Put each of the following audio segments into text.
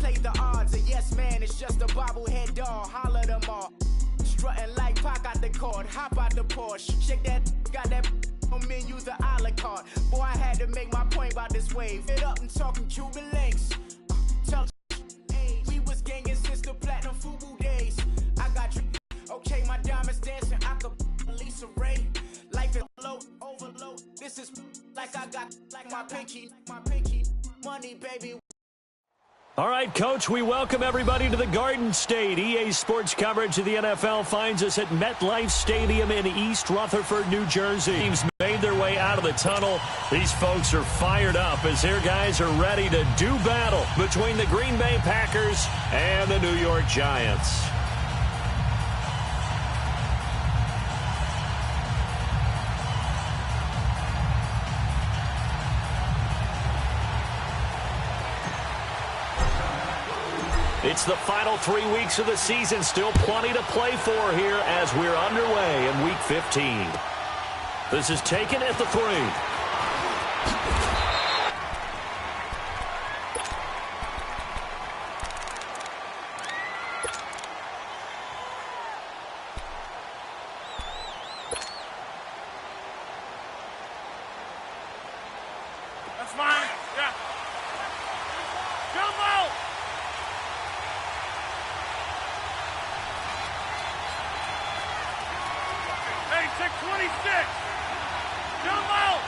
play the odds. A yes man is just a bobblehead doll. Holler them all. Strutting like Pac out the court. Hop out the Porsche. Shake that, got that on menus the a la carte. Boy, I had to make my point about this wave. It up and talking Cuban links. Tell hey, we was gangin' since the platinum FUBU days. I got okay, my diamonds dancing. I could Lisa Ray. Life is low, overload. This is like I got like my pinky, money, baby. All right, Coach, we welcome everybody to the Garden State. EA Sports coverage of the NFL finds us at MetLife Stadium in East Rutherford, New Jersey. Teams made their way out of the tunnel. These folks are fired up as their guys are ready to do battle between the Green Bay Packers and the New York Giants. It's the final 3 weeks of the season. Still plenty to play for here as we're underway in Week 15. This is taken at the 3. That's mine. Yeah. Come on. Hey, take 26. Come out.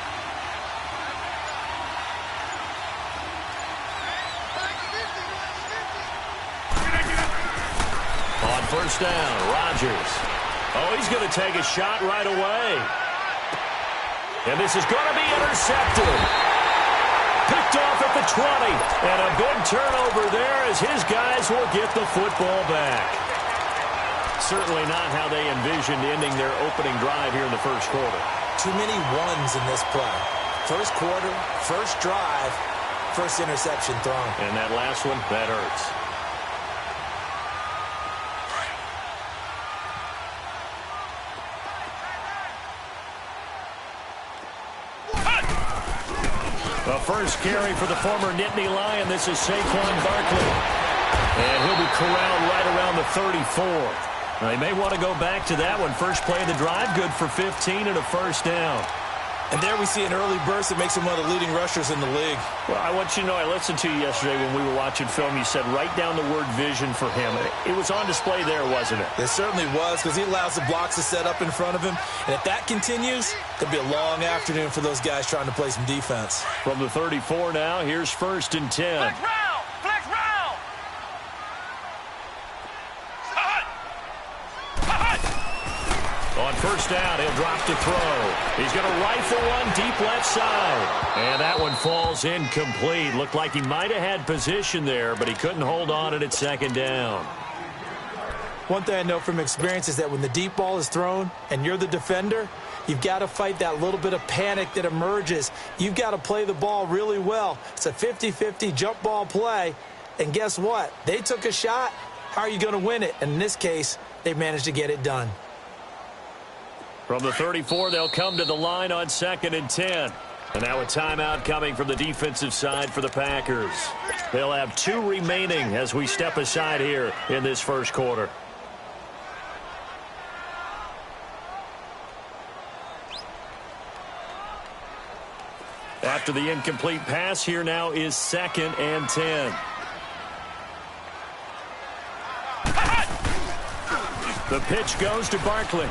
On first down, Rodgers. Oh, he's going to take a shot right away. And this is going to be intercepted. Picked off at the 20. And a big turnover there as his guys will get the football back. Certainly not how they envisioned ending their opening drive here in the first quarter. Too many ones in this play. First quarter, first drive, first interception thrown. And that last one, that hurts. The first carry for the former Nittany Lion. This is Saquon Barkley. And he'll be corralled right around the 34. Now, they may want to go back to that one. First play of the drive, good for 15 and a first down. And there we see an early burst that makes him one of the leading rushers in the league. Well, I want you to know, I listened to you yesterday when we were watching film. You said write down the word vision for him. It was on display there, wasn't it? It certainly was, because he allows the blocks to set up in front of him. And if that continues, it'll be a long afternoon for those guys trying to play some defense. From the 34 now, here's first and 10. Flex round. Flex round. On first down, he'll drop to throw. He's going to rifle one deep left side. And that one falls incomplete. Looked like he might have had position there, but he couldn't hold on at second down. One thing I know from experience is that when the deep ball is thrown and you're the defender, you've got to fight that little bit of panic that emerges. You've got to play the ball really well. It's a 50-50 jump ball play. And guess what? They took a shot. How are you going to win it? And in this case, they managed to get it done. From the 34, they'll come to the line on second and 10. And now a timeout coming from the defensive side for the Packers. They'll have 2 remaining as we step aside here in this first quarter. After the incomplete pass, here now is second and 10. The pitch goes to Barkley.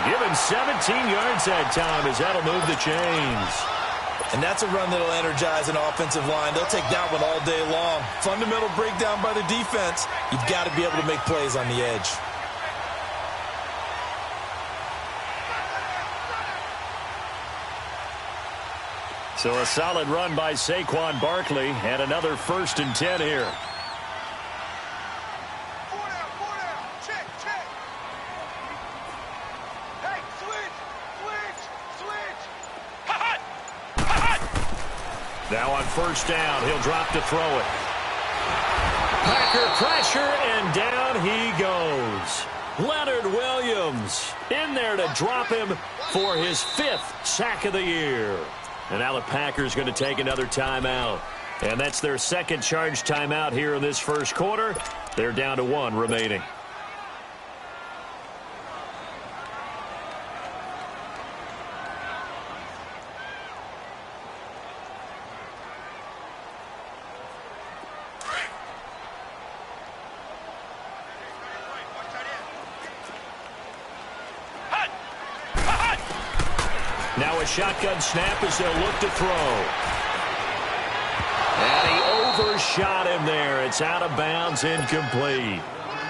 Given 17 yards that time as that'll move the chains. And that's a run that'll energize an offensive line. They'll take that one all day long. Fundamental breakdown by the defense. You've got to be able to make plays on the edge. So a solid run by Saquon Barkley and another first and 10 here. Now on first down, he'll drop to throw it. Packer pressure, and down he goes. Leonard Williams in there to drop him for his 5th sack of the year. And now the Packers going to take another timeout. And that's their second charge timeout here in this first quarter. They're down to 1 remaining. Now a shotgun snap as they'll look to throw. And he overshot him there. It's out of bounds, incomplete.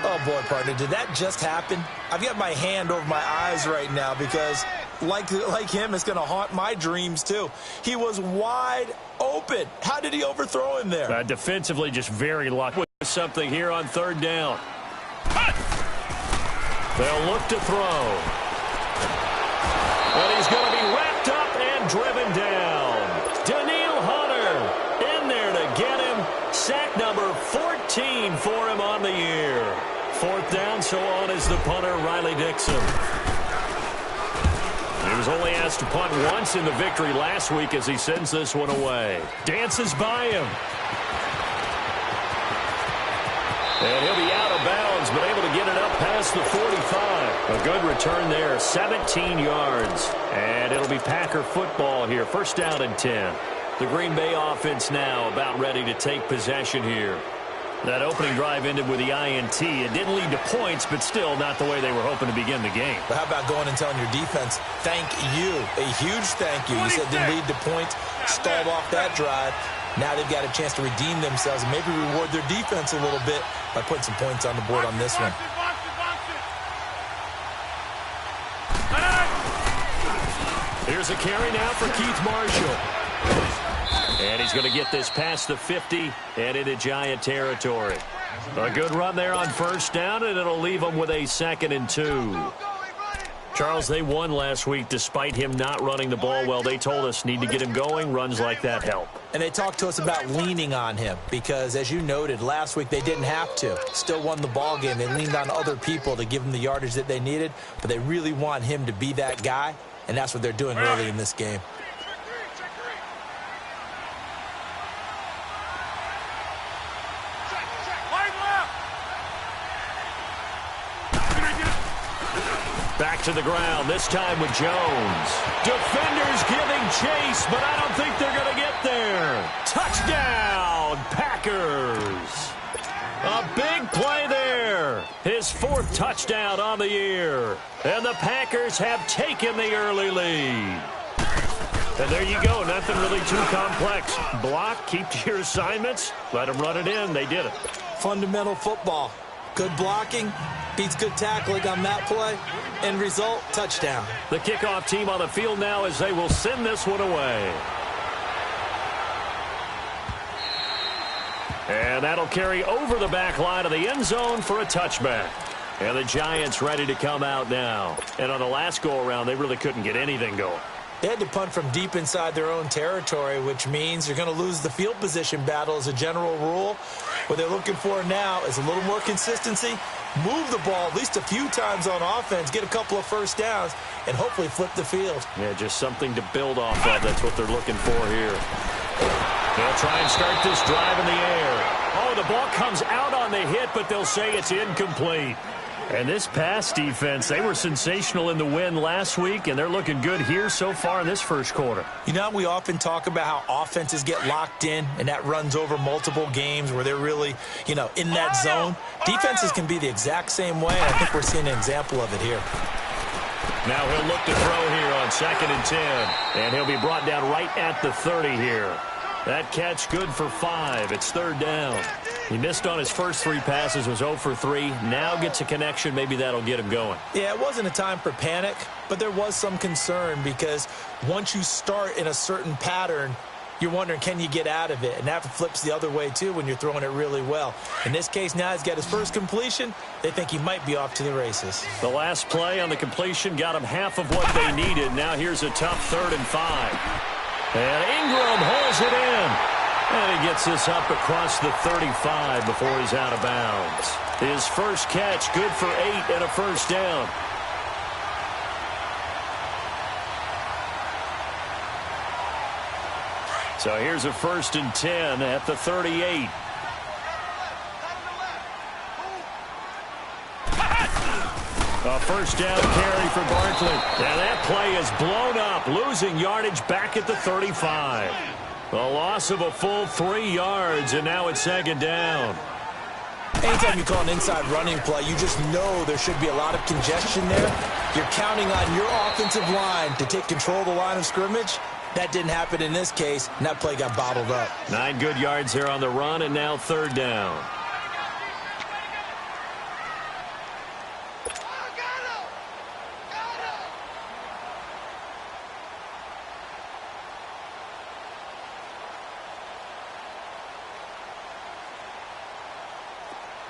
Oh, boy, partner, did that just happen? I've got my hand over my eyes right now because, like him, it's going to haunt my dreams, too. He was wide open. How did he overthrow him there? Defensively, just very lucky with something here on third down. They'll look to throw. And he's going to be wrapped up and driven down. Daniil Hunter in there to get him. Sack number 14 for him on the year. Fourth down, so on is the punter, Riley Dixon. He was only asked to punt once in the victory last week as he sends this one away. Dances by him. And he'll be out of bounds, but able to get it up past the 45. A good return there, 17 yards. And it'll be Packer football here, first down and 10. The Green Bay offense now about ready to take possession here. That opening drive ended with the INT. It didn't lead to points, but still not the way they were hoping to begin the game. But how about going and telling your defense, thank you, a huge thank you. You said didn't lead to points, stalled off that drive. Now they've got a chance to redeem themselves and maybe reward their defense a little bit by putting some points on the board on this one. Here's a carry now for Keith Marshall. And he's going to get this past the 50 and into Giant territory. A good run there on first down, and it'll leave them with a 2nd and 2. Charles, they won last week despite him not running the ball well. They told us need to get him going. Runs like that help. And they talked to us about leaning on him because, as you noted, last week they didn't have to. Still won the ball game. They leaned on other people to give them the yardage that they needed, but they really want him to be that guy, and that's what they're doing early in this game. Back to the ground, this time with Jones. Defenders giving chase, but I don't think they're going to get there. Touchdown, Packers. A big play there. His 4th touchdown on the year. And the Packers have taken the early lead. And there you go, nothing really too complex. Block, keep to your assignments, let them run it in. They did it. Fundamental football. Good blocking, beats good tackling on that play. End result, touchdown. The kickoff team on the field now as they will send this one away. And that'll carry over the back line of the end zone for a touchback. And the Giants ready to come out now. And on the last go-around, they really couldn't get anything going. They had to punt from deep inside their own territory, which means you're going to lose the field position battle as a general rule. What they're looking for now is a little more consistency, move the ball at least a few times on offense, get a couple of first downs, and hopefully flip the field. Yeah, just something to build off of. That's what they're looking for here. They'll try and start this drive in the air. Oh, the ball comes out on the hit, but they'll say it's incomplete. And this pass defense, they were sensational in the win last week, and they're looking good here so far in this first quarter. You know, we often talk about how offenses get locked in, and that runs over multiple games where they're really, in that zone. Defenses can be the exact same way, and I think we're seeing an example of it here. Now he'll look to throw here on 2nd and 10, and he'll be brought down right at the 30 here. That catch good for 5. It's 3rd down. He missed on his first 3 passes, was 0 for 3. Now gets a connection. Maybe that'll get him going. Yeah, it wasn't a time for panic, but there was some concern because once you start in a certain pattern, you're wondering, can you get out of it? And that flips the other way, too, when you're throwing it really well. In this case, now he's got his first completion. They think he might be off to the races. The last play on the completion got him half of what they needed. Now here's a tough 3rd and 5. And Ingram holds it in. And he gets this up across the 35 before he's out of bounds. His first catch, good for 8 and a first down. So here's a 1st and 10 at the 38. A first down carry for Barkley. And that play is blown up, losing yardage back at the 35. A loss of a full 3 yards, and now it's 2nd down. Anytime you call an inside running play, you just know there should be a lot of congestion there. You're counting on your offensive line to take control of the line of scrimmage. That didn't happen in this case, and that play got bottled up. 9 good yards here on the run, and now 3rd down.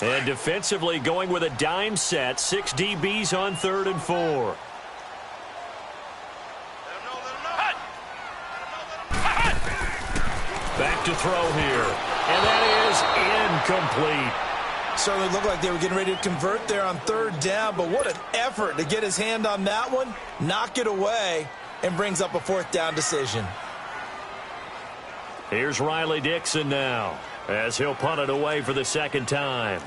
And defensively going with a dime set, 6 DBs on 3rd and 4. Back to throw here. And that is incomplete. Certainly looked like they were getting ready to convert there on 3rd down, but what an effort to get his hand on that one, knock it away, and brings up a 4th down decision. Here's Riley Dixon now, as he'll punt it away for the 2nd time.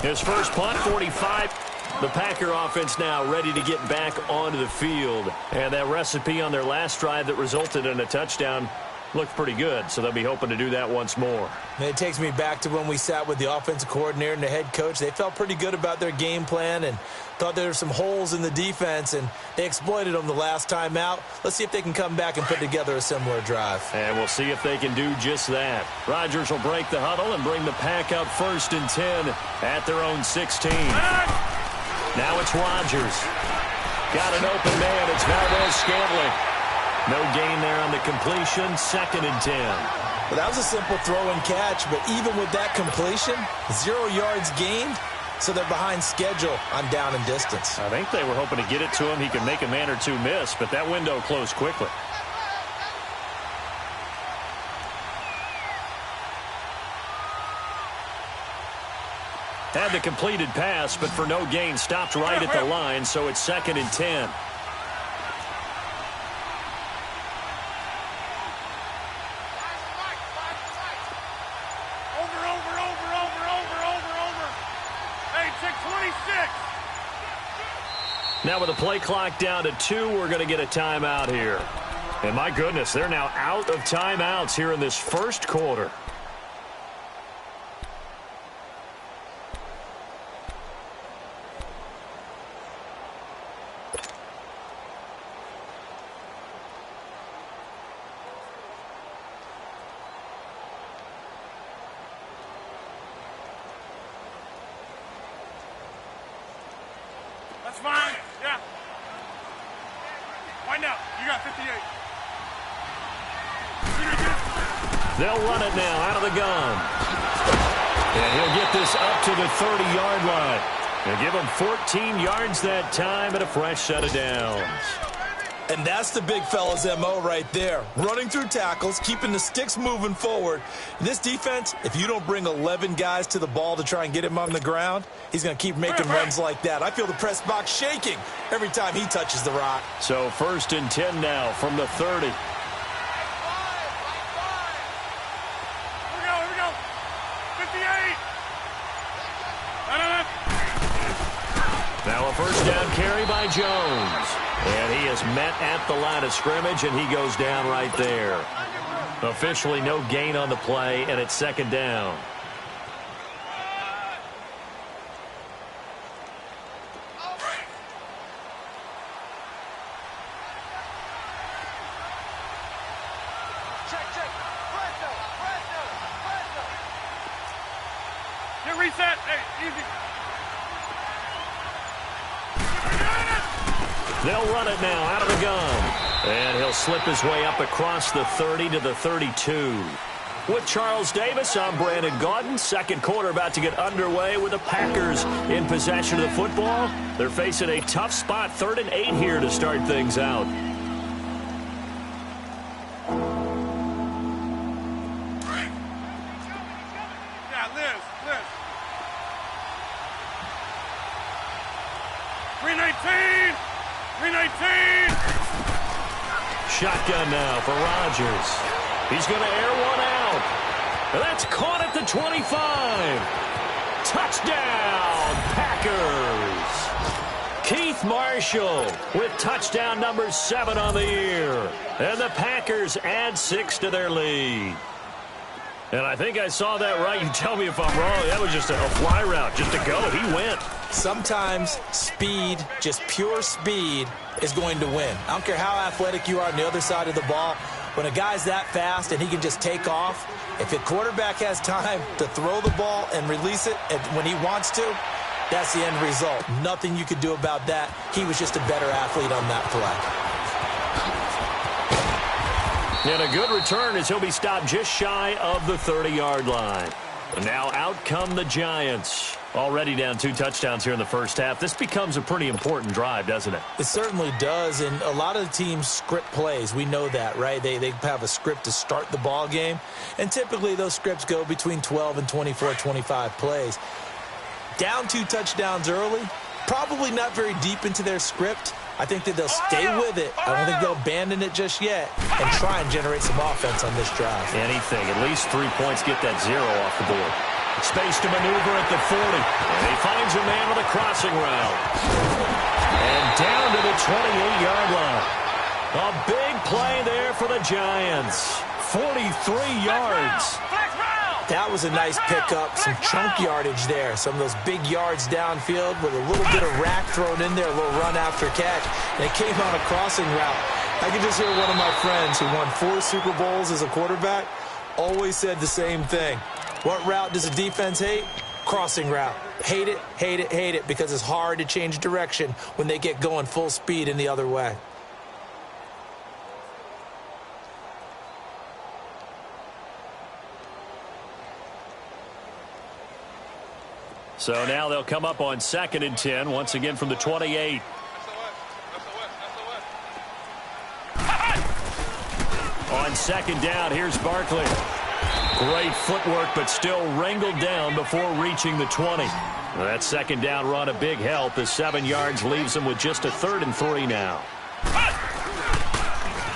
His first punt, 45. The Packer offense now ready to get back onto the field. And that recipe on their last drive that resulted in a touchdown looked pretty good, so they'll be hoping to do that once more. And it takes me back to when we sat with the offensive coordinator and the head coach. They felt pretty good about their game plan and thought there were some holes in the defense, and they exploited them the last time out. Let's see if they can come back and put together a similar drive. And we'll see if they can do just that. Rodgers will break the huddle and bring the Pack up 1st and 10 at their own 16. Now it's Rodgers. Got an open man. It's Valdez-Scantling. No gain there on the completion. 2nd and 10. Well, that was a simple throw and catch, but even with that completion, 0 yards gained, so they're behind schedule on down and distance. I think they were hoping to get it to him. He could make a man or two miss, but that window closed quickly. Had the completed pass, but for no gain, stopped right at the line, so it's 2nd and 10. Now with the play clock down to 2, we're going to get a timeout here. And my goodness, they're now out of timeouts here in this 1st quarter. That's fine. Yeah. Wind up. You got 58. They'll run it now out of the gun. And he'll get this up to the 30-yard line. They'll give him 14 yards that time and a fresh set of downs. And that's the big fella's MO right there. Running through tackles, keeping the sticks moving forward. This defense, if you don't bring 11 guys to the ball to try and get him on the ground, he's going to keep making runs like that. I feel the press box shaking every time he touches the rock. So 1st and 10 now from the 30. Here we go. 58. Now a first down carry by Jones. And he is met at the line of scrimmage, and he goes down right there. Officially no gain on the play, and it's 2nd down. Get reset. Hey, easy. They'll run it now out of the gun. And he'll slip his way up across the 30 to the 32. With Charles Davis, I'm Brandon Gaudin. 2nd quarter about to get underway with the Packers in possession of the football. They're facing a tough spot, 3rd and 8 here to start things out. Yeah, Liz. 319. 319. shotgun now for Rodgers. He's going to air one out. And that's caught at the 25. Touchdown, Packers. Keith Marshall with touchdown number 7 on the year. And the Packers add 6 to their lead. And I think I saw that right. You tell me if I'm wrong. That was just a fly route, just to go. He went. Sometimes speed, just pure speed, is going to win. I don't care how athletic you are on the other side of the ball. When a guy's that fast and he can just take off, if a quarterback has time to throw the ball and release it when he wants to, that's the end result. Nothing you could do about that. He was just a better athlete on that play. And a good return as he'll be stopped just shy of the 30-yard line. And now out come the Giants. Already down 2 touchdowns here in the first half. This becomes a pretty important drive, doesn't it? It certainly does, and a lot of the teams script plays. We know that, right? They have a script to start the ball game, and typically those scripts go between 12 and 24, 25 plays. Down 2 touchdowns early, probably not very deep into their script. I think that they'll stay with it. I don't think they'll abandon it just yet and try and generate some offense on this drive. Anything. At least 3 points, get that 0 off the board. Space to maneuver at the 40. And he finds a man with a crossing route. And down to the 28-yard line. A big play there for the Giants. 43 yards. That was a nice pickup, some chunk yardage there. Some of those big yards downfield with a little bit of rack thrown in there, a little run after catch. And it came on a crossing route. I can just hear one of my friends who won 4 Super Bowls as a quarterback always said the same thing. What route does a defense hate? Crossing route. Hate it, hate it, hate it, because it's hard to change direction when they get going full speed in the other way. So now they'll come up on 2nd and 10, once again from the 28. On 2nd down, here's Barkley. Great footwork, but still wrangled down before reaching the 20. That 2nd down run a big help. The 7 yards leaves them with just a 3rd and 3 now.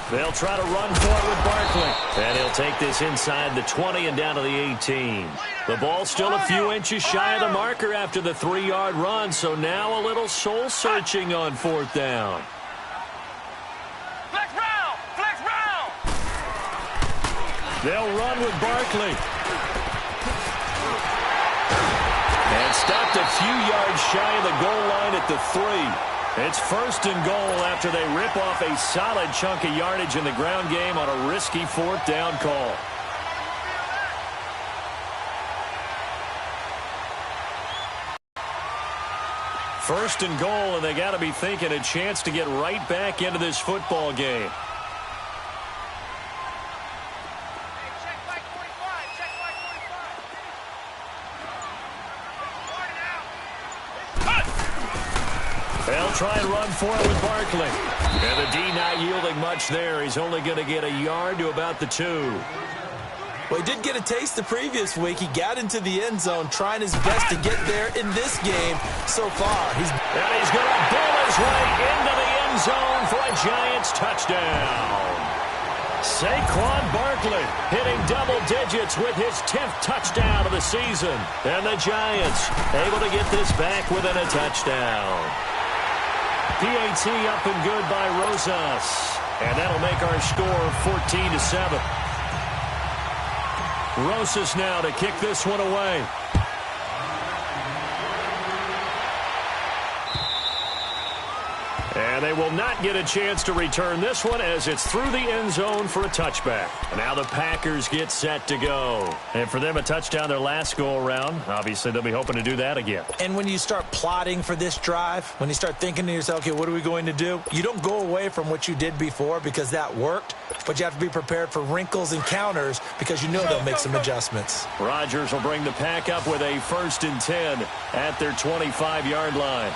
They'll try to run for it with Barkley. And he'll take this inside the 20 and down to the 18. The ball's still a few inches shy of the marker after the 3-yard run, so now a little soul-searching on 4th down. Flex round! Flex round! They'll run with Barkley. And stopped a few yards shy of the goal line at the 3. It's 1st and goal after they rip off a solid chunk of yardage in the ground game on a risky 4th down call. First and goal, and they got to be thinking a chance to get right back into this football game. They'll try and run for it with Barkley. And the D not yielding much there. He's only going to get a yard to about the 2. Well, he did get a taste the previous week. He got into the end zone trying his best to get there in this game so far. And he's going to bull his way into the end zone for a Giants touchdown. Saquon Barkley hitting double digits with his 10th touchdown of the season. And the Giants able to get this back within a touchdown. PAT up and good by Rosas. And that'll make our score 14-7. Rosas now to kick this one away. And they will not get a chance to return this one as it's through the end zone for a touchback. And now the Packers get set to go. And for them, a touchdown their last go-around. Obviously, they'll be hoping to do that again. And when you start plotting for this drive, when you start thinking to yourself, okay, what are we going to do? You don't go away from what you did before because that worked, but you have to be prepared for wrinkles and counters because you know they'll make some adjustments. Rodgers will bring the pack up with a 1st and 10 at their 25-yard line.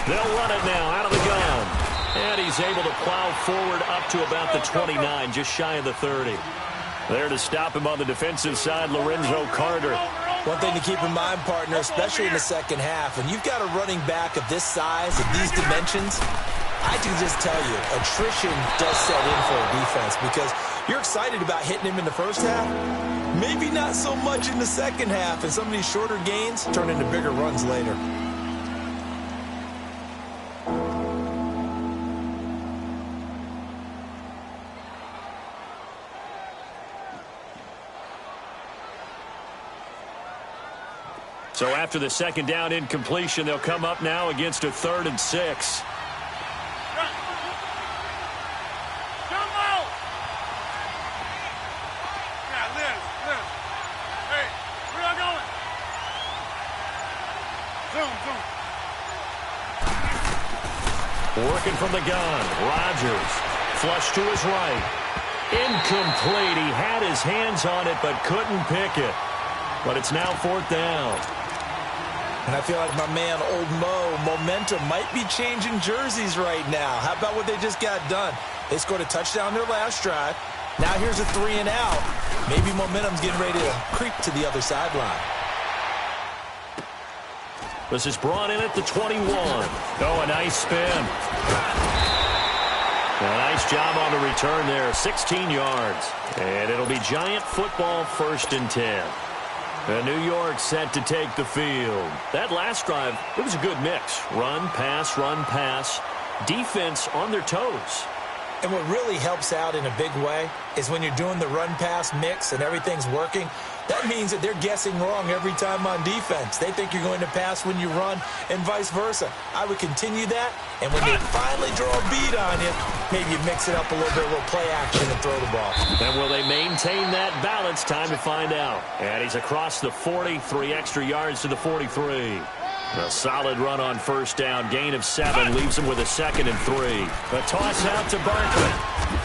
They'll run it now out of the gun. And he's able to plow forward up to about the 29, just shy of the 30. There to stop him on the defensive side, Lorenzo Carter. One thing to keep in mind, partner, especially in the second half, when you've got a running back of this size, of these dimensions, I can just tell you, attrition does set in for a defense because you're excited about hitting him in the first half. Maybe not so much in the second half, and some of these shorter gains turn into bigger runs later. So after the second down incompletion, they'll come up now against a 3rd and 6. Working from the gun, Rodgers, flush to his right. Incomplete. He had his hands on it but couldn't pick it. But it's now 4th down. And I feel like my man, Old Mo, momentum might be changing jerseys right now. How about what they just got done? They scored a touchdown their last drive. Now here's a 3 and out. Maybe momentum's getting ready to creep to the other sideline. This is brought in at the 21. Oh, a nice spin. A nice job on the return there. 16 yards. And it'll be Giant football, 1st and 10. And New York set to take the field. That last drive, it was a good mix. Run, pass, defense on their toes. And what really helps out in a big way is when you're doing the run-pass mix and everything's working, that means that they're guessing wrong every time on defense. They think you're going to pass when you run and vice versa. I would continue that, and when they finally draw a beat on you, maybe you mix it up a little bit, a little play action and throw the ball. And will they maintain that balance? Time to find out. And he's across the 40, 3 extra yards to the 43. A solid run on 1st down. Gain of 7 leaves him with a 2nd and 3. A toss out to Barkley.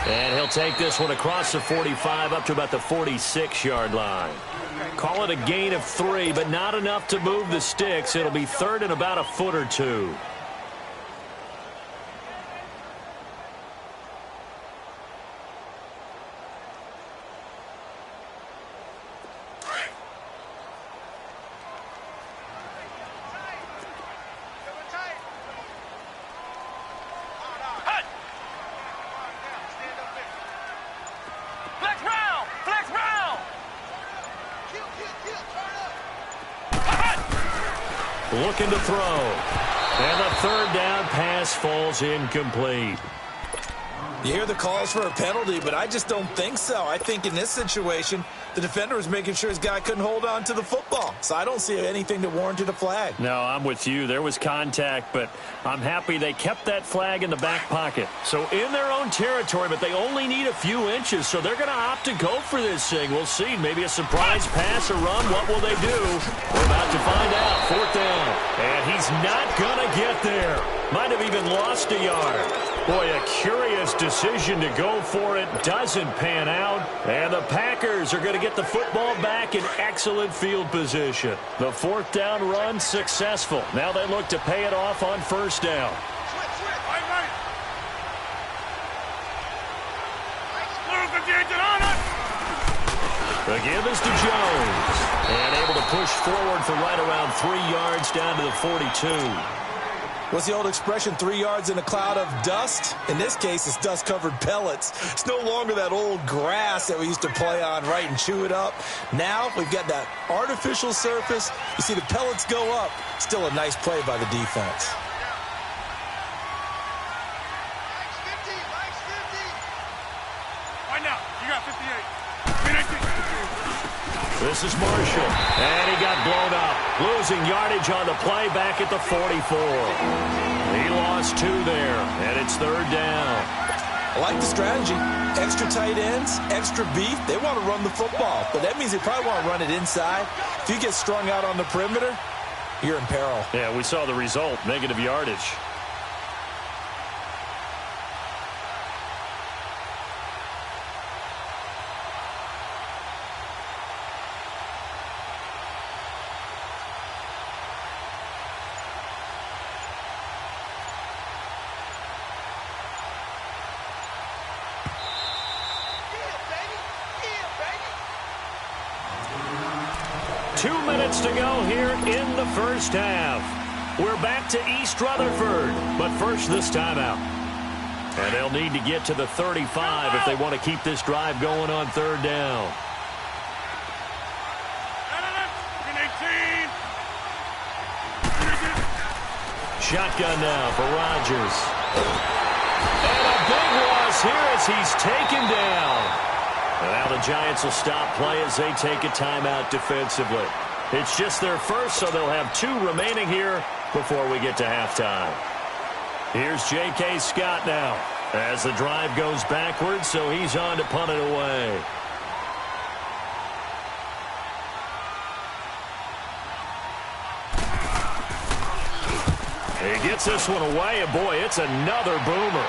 And he'll take this one across the 45 up to about the 46-yard line. Call it a gain of 3, but not enough to move the sticks. It'll be 3rd and about a foot or 2. Looking to throw. And the 3rd down pass falls incomplete. You hear the calls for a penalty, but I just don't think so. I think in this situation, the defender was making sure his guy couldn't hold on to the football. So I don't see anything that warranted a flag. No, I'm with you. There was contact, but I'm happy they kept that flag in the back pocket. So in their own territory, but they only need a few inches, so they're going to opt to go for this thing. We'll see. Maybe a surprise pass or run. What will they do? We're about to find out. 4th down. And he's not going to get there. Might have even lost a yard. Boy, a curious decision to go for it. Doesn't pan out. And the Packers are going to get the football back in excellent field position. The 4th down run successful. Now they look to pay it off on 1st down. The give is to Jones. And able to push forward for right around 3 yards down to the 42. What's the old expression, 3 yards in a cloud of dust? In this case, it's dust-covered pellets. It's no longer that old grass that we used to play on, right, and chew it up. Now we've got that artificial surface. You see the pellets go up. Still a nice play by the defense. Right now, you got 58. This is Marshall, and he got blown up. Losing yardage on the play back at the 44. He lost 2 there, and it's 3rd down. I like the strategy. Extra tight ends, extra beef. They want to run the football, but that means they probably want to run it inside. If you get strung out on the perimeter, you're in peril. Yeah, we saw the result, negative yardage. 2 minutes to go here in the first half. We're back to East Rutherford, but first this timeout. And they'll need to get to the 35 if they want to keep this drive going on third down. Shotgun now for Rodgers. And a big loss here as he's taken down. And now the Giants will stop play as they take a timeout defensively. It's just their first, so they'll have 2 remaining here before we get to halftime. Here's J.K. Scott now as the drive goes backwards, so he's on to punt it away. He gets this one away, and boy, it's another boomer.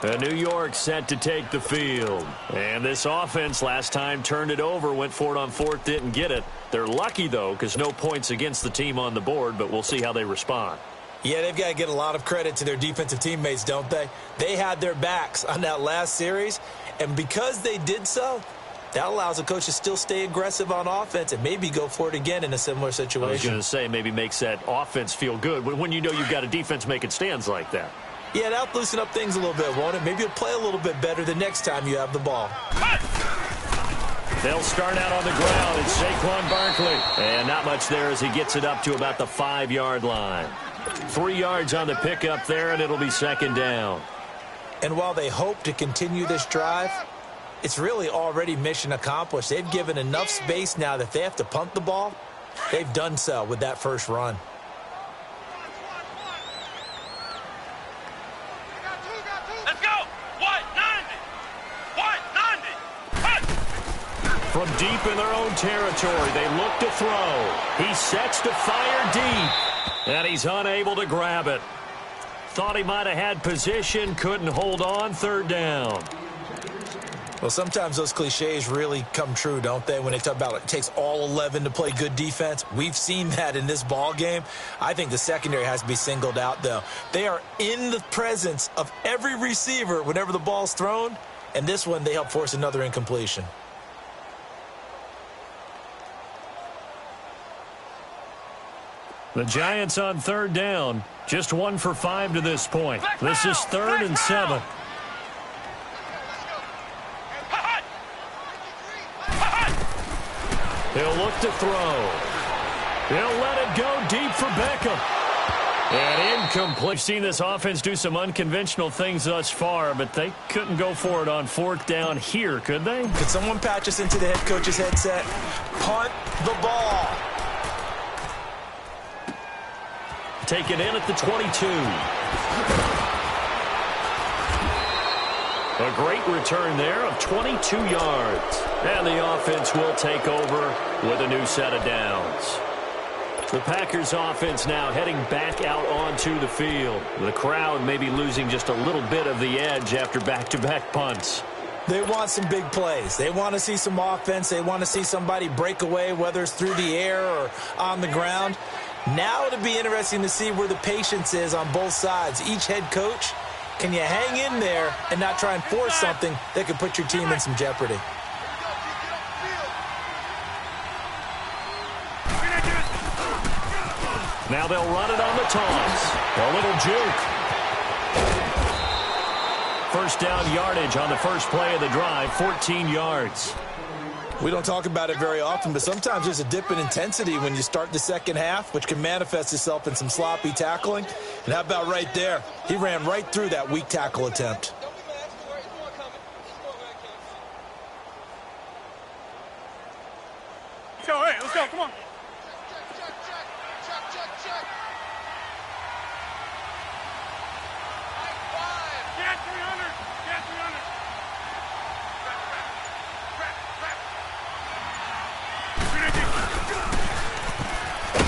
And New York set to take the field. And this offense last time turned it over, went for it on 4th, didn't get it. They're lucky, though, because no points against the team on the board, but we'll see how they respond. Yeah, they've got to get a lot of credit to their defensive teammates, don't they? They had their backs on that last series, and because they did so, that allows the coach to still stay aggressive on offense and maybe go for it again in a similar situation. I was going to say, maybe makes that offense feel good when you know you've got a defense making stands like that. Yeah, that'll loosen up things a little bit, won't it? Maybe you'll play a little bit better the next time you have the ball. They'll start out on the ground. It's Saquon Barkley. And not much there as he gets it up to about the 5-yard line. 3 yards on the pickup there, and it'll be second down. And while they hope to continue this drive, it's really already mission accomplished. They've given enough space now that they have to punt the ball. They've done so with that first run. From deep in their own territory, they look to throw. He sets to fire deep, and he's unable to grab it. Thought he might have had position, couldn't hold on, third down. Well, sometimes those cliches really come true, don't they, when they talk about it takes all 11 to play good defense. We've seen that in this ball game. I think the secondary has to be singled out, though. They are in the presence of every receiver whenever the ball's thrown, and this one they help force another incompletion. The Giants on third down, just 1 for 5 to this point. This is 3rd and 7. He'll look to throw. He'll let it go deep for Beckham. And incomplete. We've seen this offense do some unconventional things thus far, but they couldn't go for it on 4th down here, could they? Could someone patch us into the head coach's headset? Punt the ball. Taken in at the 22. A great return there of 22 yards. And the offense will take over with a new set of downs. The Packers offense now heading back out onto the field. The crowd may be losing just a little bit of the edge after back-to-back punts. They want some big plays. They want to see some offense. They want to see somebody break away, whether it's through the air or on the ground. Now it'll be interesting to see where the patience is on both sides. Each head coach, can you hang in there and not try and force something that could put your team in some jeopardy? Now they'll run it on the toss. A little juke. First down yardage on the first play of the drive, 14 yards. We don't talk about it very often, but sometimes there's a dip in intensity when you start the second half, which can manifest itself in some sloppy tackling. And how about right there? He ran right through that weak tackle attempt. Go, hey, let's go, come on.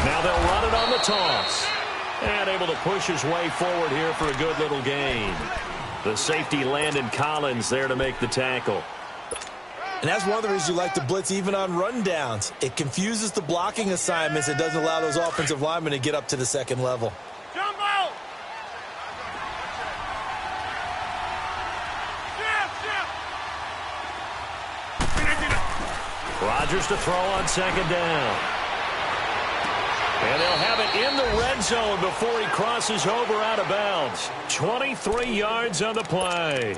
Now they'll run it on the toss. And able to push his way forward here for a good little gain. The safety Landon Collins there to make the tackle. And that's one of the reasons you like to blitz even on rundowns. It confuses the blocking assignments. It doesn't allow those offensive linemen to get up to the second level. Jumbo! Rodgers to throw on second down. And they'll have it in the red zone before he crosses over out of bounds. 23 yards on the play.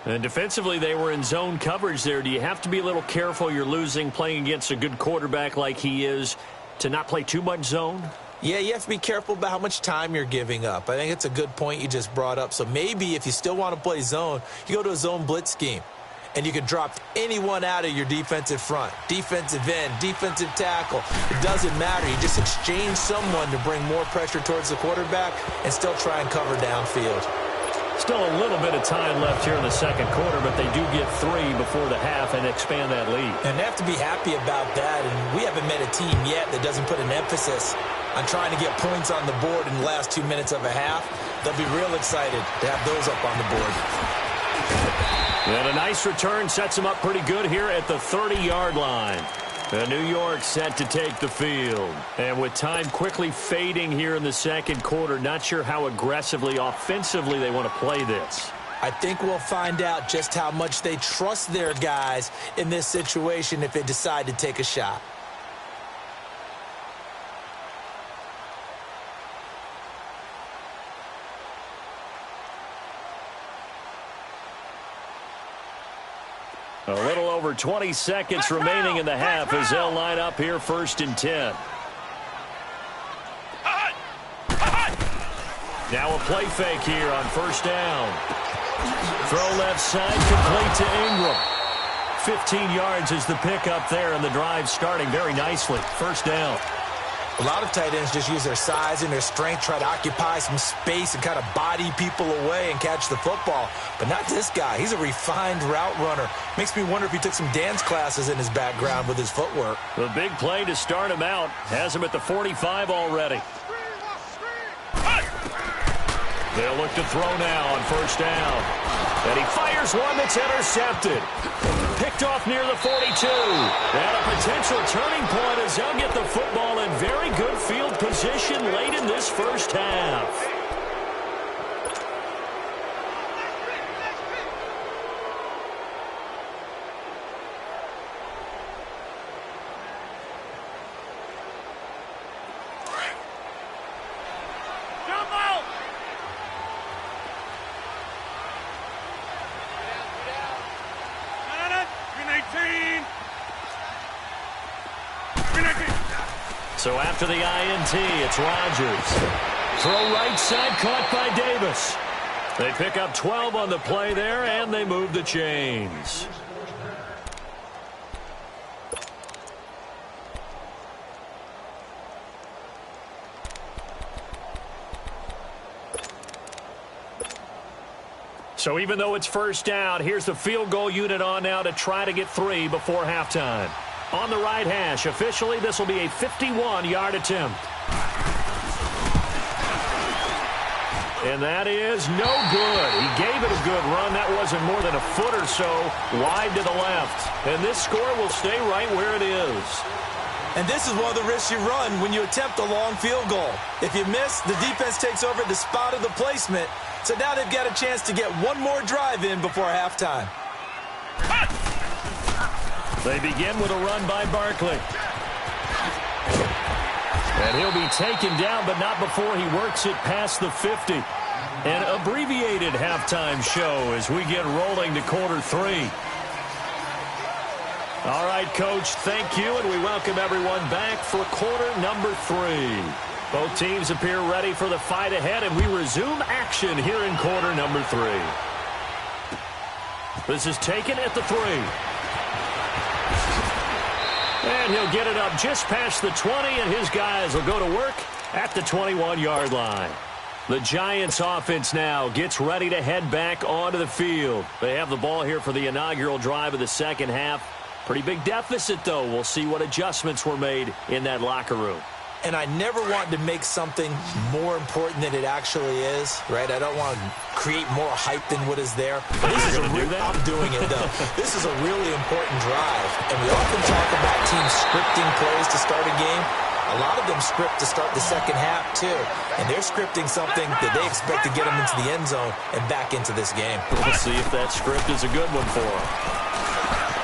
And defensively, they were in zone coverage there. Do you have to be a little careful? You're losing playing against a good quarterback like he is to not play too much zone? Yeah, you have to be careful about how much time you're giving up. I think it's a good point you just brought up. So maybe if you still want to play zone, you go to a zone blitz scheme. And you can drop anyone out of your defensive front, defensive end, defensive tackle. It doesn't matter. You just exchange someone to bring more pressure towards the quarterback and still try and cover downfield. Still a little bit of time left here in the second quarter, but they do get 3 before the half and expand that lead. And they have to be happy about that. And we haven't met a team yet that doesn't put an emphasis on trying to get points on the board in the last 2 minutes of a half. They'll be real excited to have those up on the board. And a nice return sets him up pretty good here at the 30-yard line. And New York set to take the field. And with time quickly fading here in the second quarter, not sure how aggressively, offensively they want to play this. I think we'll find out just how much they trust their guys in this situation if they decide to take a shot. A little over 20 seconds remaining in the half as they'll line up here 1st and 10. Now a play fake here on 1st down. Throw left side, complete to Ingram. 15 yards is the pickup there, and the drive starting very nicely. 1st down. A lot of tight ends just use their size and their strength, try to occupy some space and kind of body people away and catch the football. But not this guy. He's a refined route runner. Makes me wonder if he took some dance classes in his background with his footwork. The big play to start him out. Has him at the 45 already. They'll look to throw now on 1st down. And he fires one that's intercepted. Picked off near the 42. And a potential turning point as they'll get the football in very good field position late in this first half. So after the INT, it's Rodgers. Throw right side, caught by Davis. They pick up 12 on the play there, and they move the chains. So even though it's 1st down, here's the field goal unit on now to try to get 3 before halftime. On the right hash, officially, this will be a 51-yard attempt. And that is no good. He gave it a good run. That wasn't more than a foot or so wide to the left. And this score will stay right where it is. And this is one of the risks you run when you attempt a long field goal. If you miss, the defense takes over at the spot of the placement. So now they've got a chance to get one more drive in before halftime. They begin with a run by Barkley. And he'll be taken down, but not before he works it past the 50. An abbreviated halftime show as we get rolling to quarter 3. All right, Coach, thank you, and we welcome everyone back for quarter number 3. Both teams appear ready for the fight ahead, and we resume action here in quarter number 3. This is taken at the 3. And he'll get it up just past the 20, and his guys will go to work at the 21-yard line. The Giants offense now gets ready to head back onto the field. They have the ball here for the inaugural drive of the second half. Pretty big deficit, though. We'll see what adjustments were made in that locker room. And I never want to make something more important than it actually is, right? I don't want to create more hype than what is there. But this is I'm doing it, though. This is a really important drive. And we often talk about teams scripting plays to start a game. A lot of them script to start the second half, too. And they're scripting something that they expect to get them into the end zone and back into this game. We'll see if that script is a good one for them.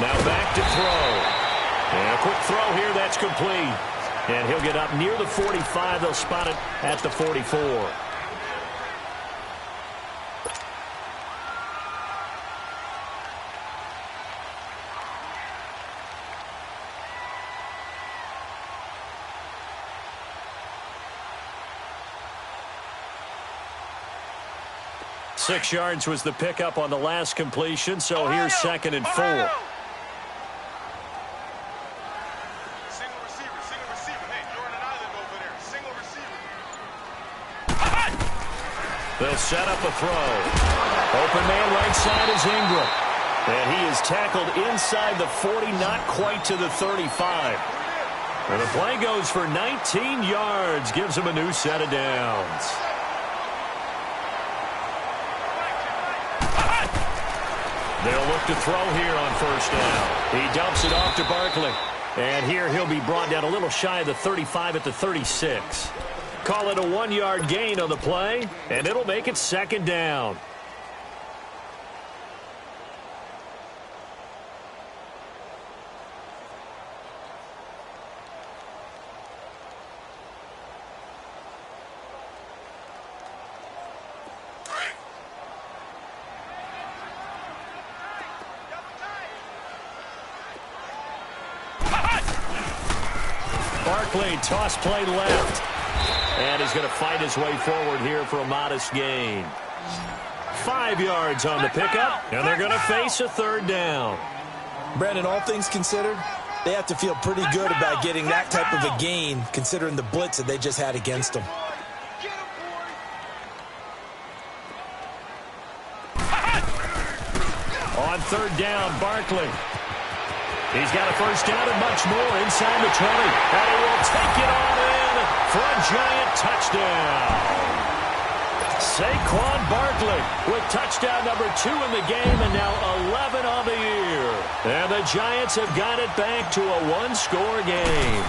Now back to throw. And a quick throw here, that's complete. And he'll get up near the 45. They'll spot it at the 44. Six yards was the pickup on the last completion, so here's 2nd and 4. Single receiver. Hey, you're on an island over there. Single receiver. They'll set up a throw. Open man right side is Ingram. And he is tackled inside the 40, not quite to the 35. And the play goes for 19 yards, gives him a new set of downs. They'll look to throw here on first down. He dumps it off to Barkley. And here he'll be brought down a little shy of the 35 at the 36. Call it a 1-yard gain on the play, and it'll make it 2nd down. Barkley, toss play left. And he's going to fight his way forward here for a modest gain. 5 yards on the pickup, and they're going to face a 3rd down. Brandon, all things considered, they have to feel pretty good about getting that type of a gain, considering the blitz that they just had against them. On 3rd down, Barkley. He's got a first down and much more inside the 20. And he will take it on in for a giant touchdown. Saquon Barkley with touchdown number 2 in the game and now 11 on the year. And the Giants have got it back to a 1-score game.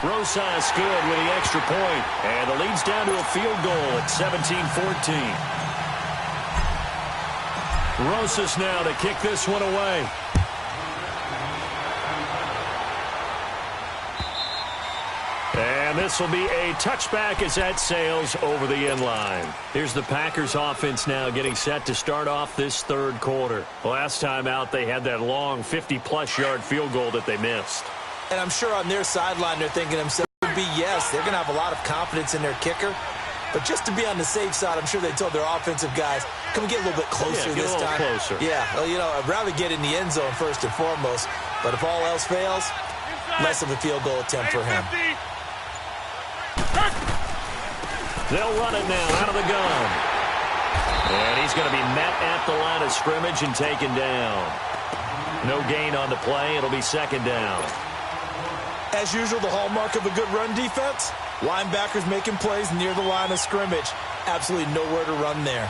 Rosas good with the extra point. And the lead's down to a field goal at 17-14. Rosas now to kick this one away. And this will be a touchback as that sails over the end line. Here's the Packers offense now getting set to start off this 3rd quarter. Last time out, they had that long 50-plus yard field goal that they missed. And I'm sure on their sideline they're thinking to themselves, yes, they're going to have a lot of confidence in their kicker. But just to be on the safe side, I'm sure they told their offensive guys, can we get a little bit closer this time? Closer. Yeah, well, you know, I'd rather get in the end zone first and foremost. But if all else fails, less of a field goal attempt for him. They'll run it now out of the gun. And he's going to be met at the line of scrimmage and taken down. No gain on the play. It'll be 2nd down. As usual, the hallmark of a good run defense, linebackers making plays near the line of scrimmage. Absolutely nowhere to run there.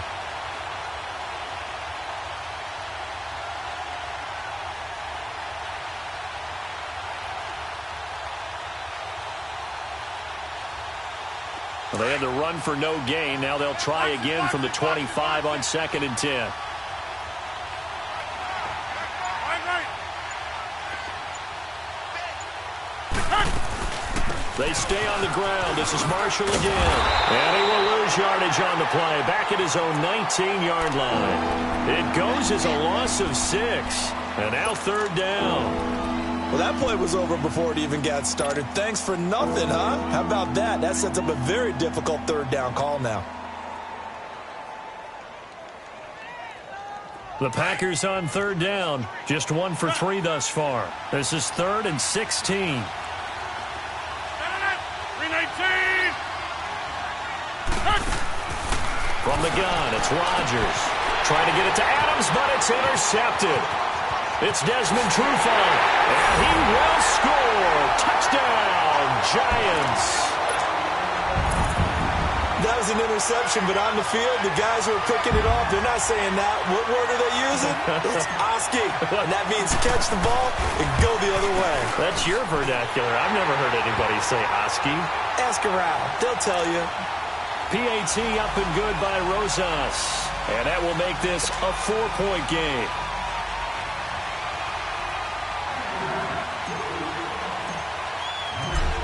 Well, they had to run for no gain. Now they'll try again from the 25 on 2nd and 10. They stay on the ground. This is Marshall again. And he will lose yardage on the play. Back at his own 19-yard line. It goes as a loss of 6. And now 3rd down. Well, that play was over before it even got started. Thanks for nothing, huh? How about that? That sets up a very difficult 3rd down call now. The Packers on 3rd down. Just 1 for 3 thus far. This is 3rd and 16. From the gun, it's Rodgers. Trying to get it to Adams, but it's intercepted. It's Desmond Trufant, and he will score. Touchdown, Giants. That was an interception, but on the field, the guys who are picking it off, they're not saying that. What word are they using? It's Oski, and that means catch the ball and go the other way. That's your vernacular. I've never heard anybody say Oski. Ask around. They'll tell you. PAT up and good by Rosas. And that will make this a 4-point game.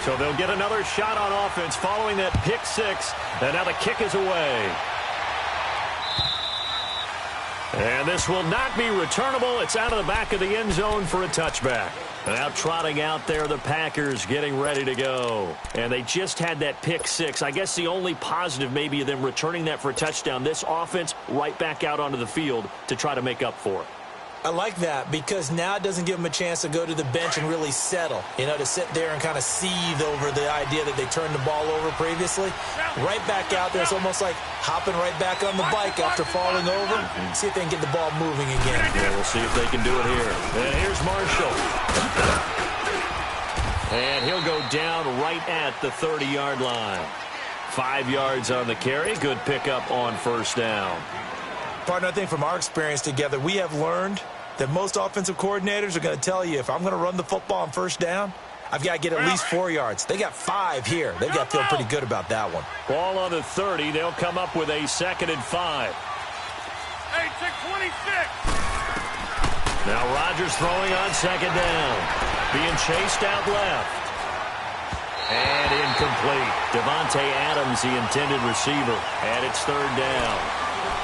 So they'll get another shot on offense following that pick six. And now the kick is away. And this will not be returnable. It's out of the back of the end zone for a touchback. Now trotting out there, the Packers getting ready to go. And they just had that pick six. I guess the only positive maybe of them returning that for a touchdown. This offense right back out onto the field to try to make up for it. I like that because now it doesn't give them a chance to go to the bench and really settle, to sit there and kind of seethe over the idea that they turned the ball over previously. Right back out there, it's almost like hopping right back on the bike after falling over. See if they can get the ball moving again. Yeah, we'll see if they can do it here. And here's Marshall. And he'll go down right at the 30-yard line. 5 yards on the carry. Good pickup on first down. Partner, I think from our experience together, we have learned that most offensive coordinators are going to tell you, if I'm going to run the football on first down, I've got to get at least 4 yards. They got 5 here. They've got to feel pretty good about that one. Ball on the 30. They'll come up with a 2nd and 5. Hey, take 26. Now Rodgers throwing on 2nd down. Being chased out left. And incomplete. Devontae Adams, the intended receiver. And it's 3rd down.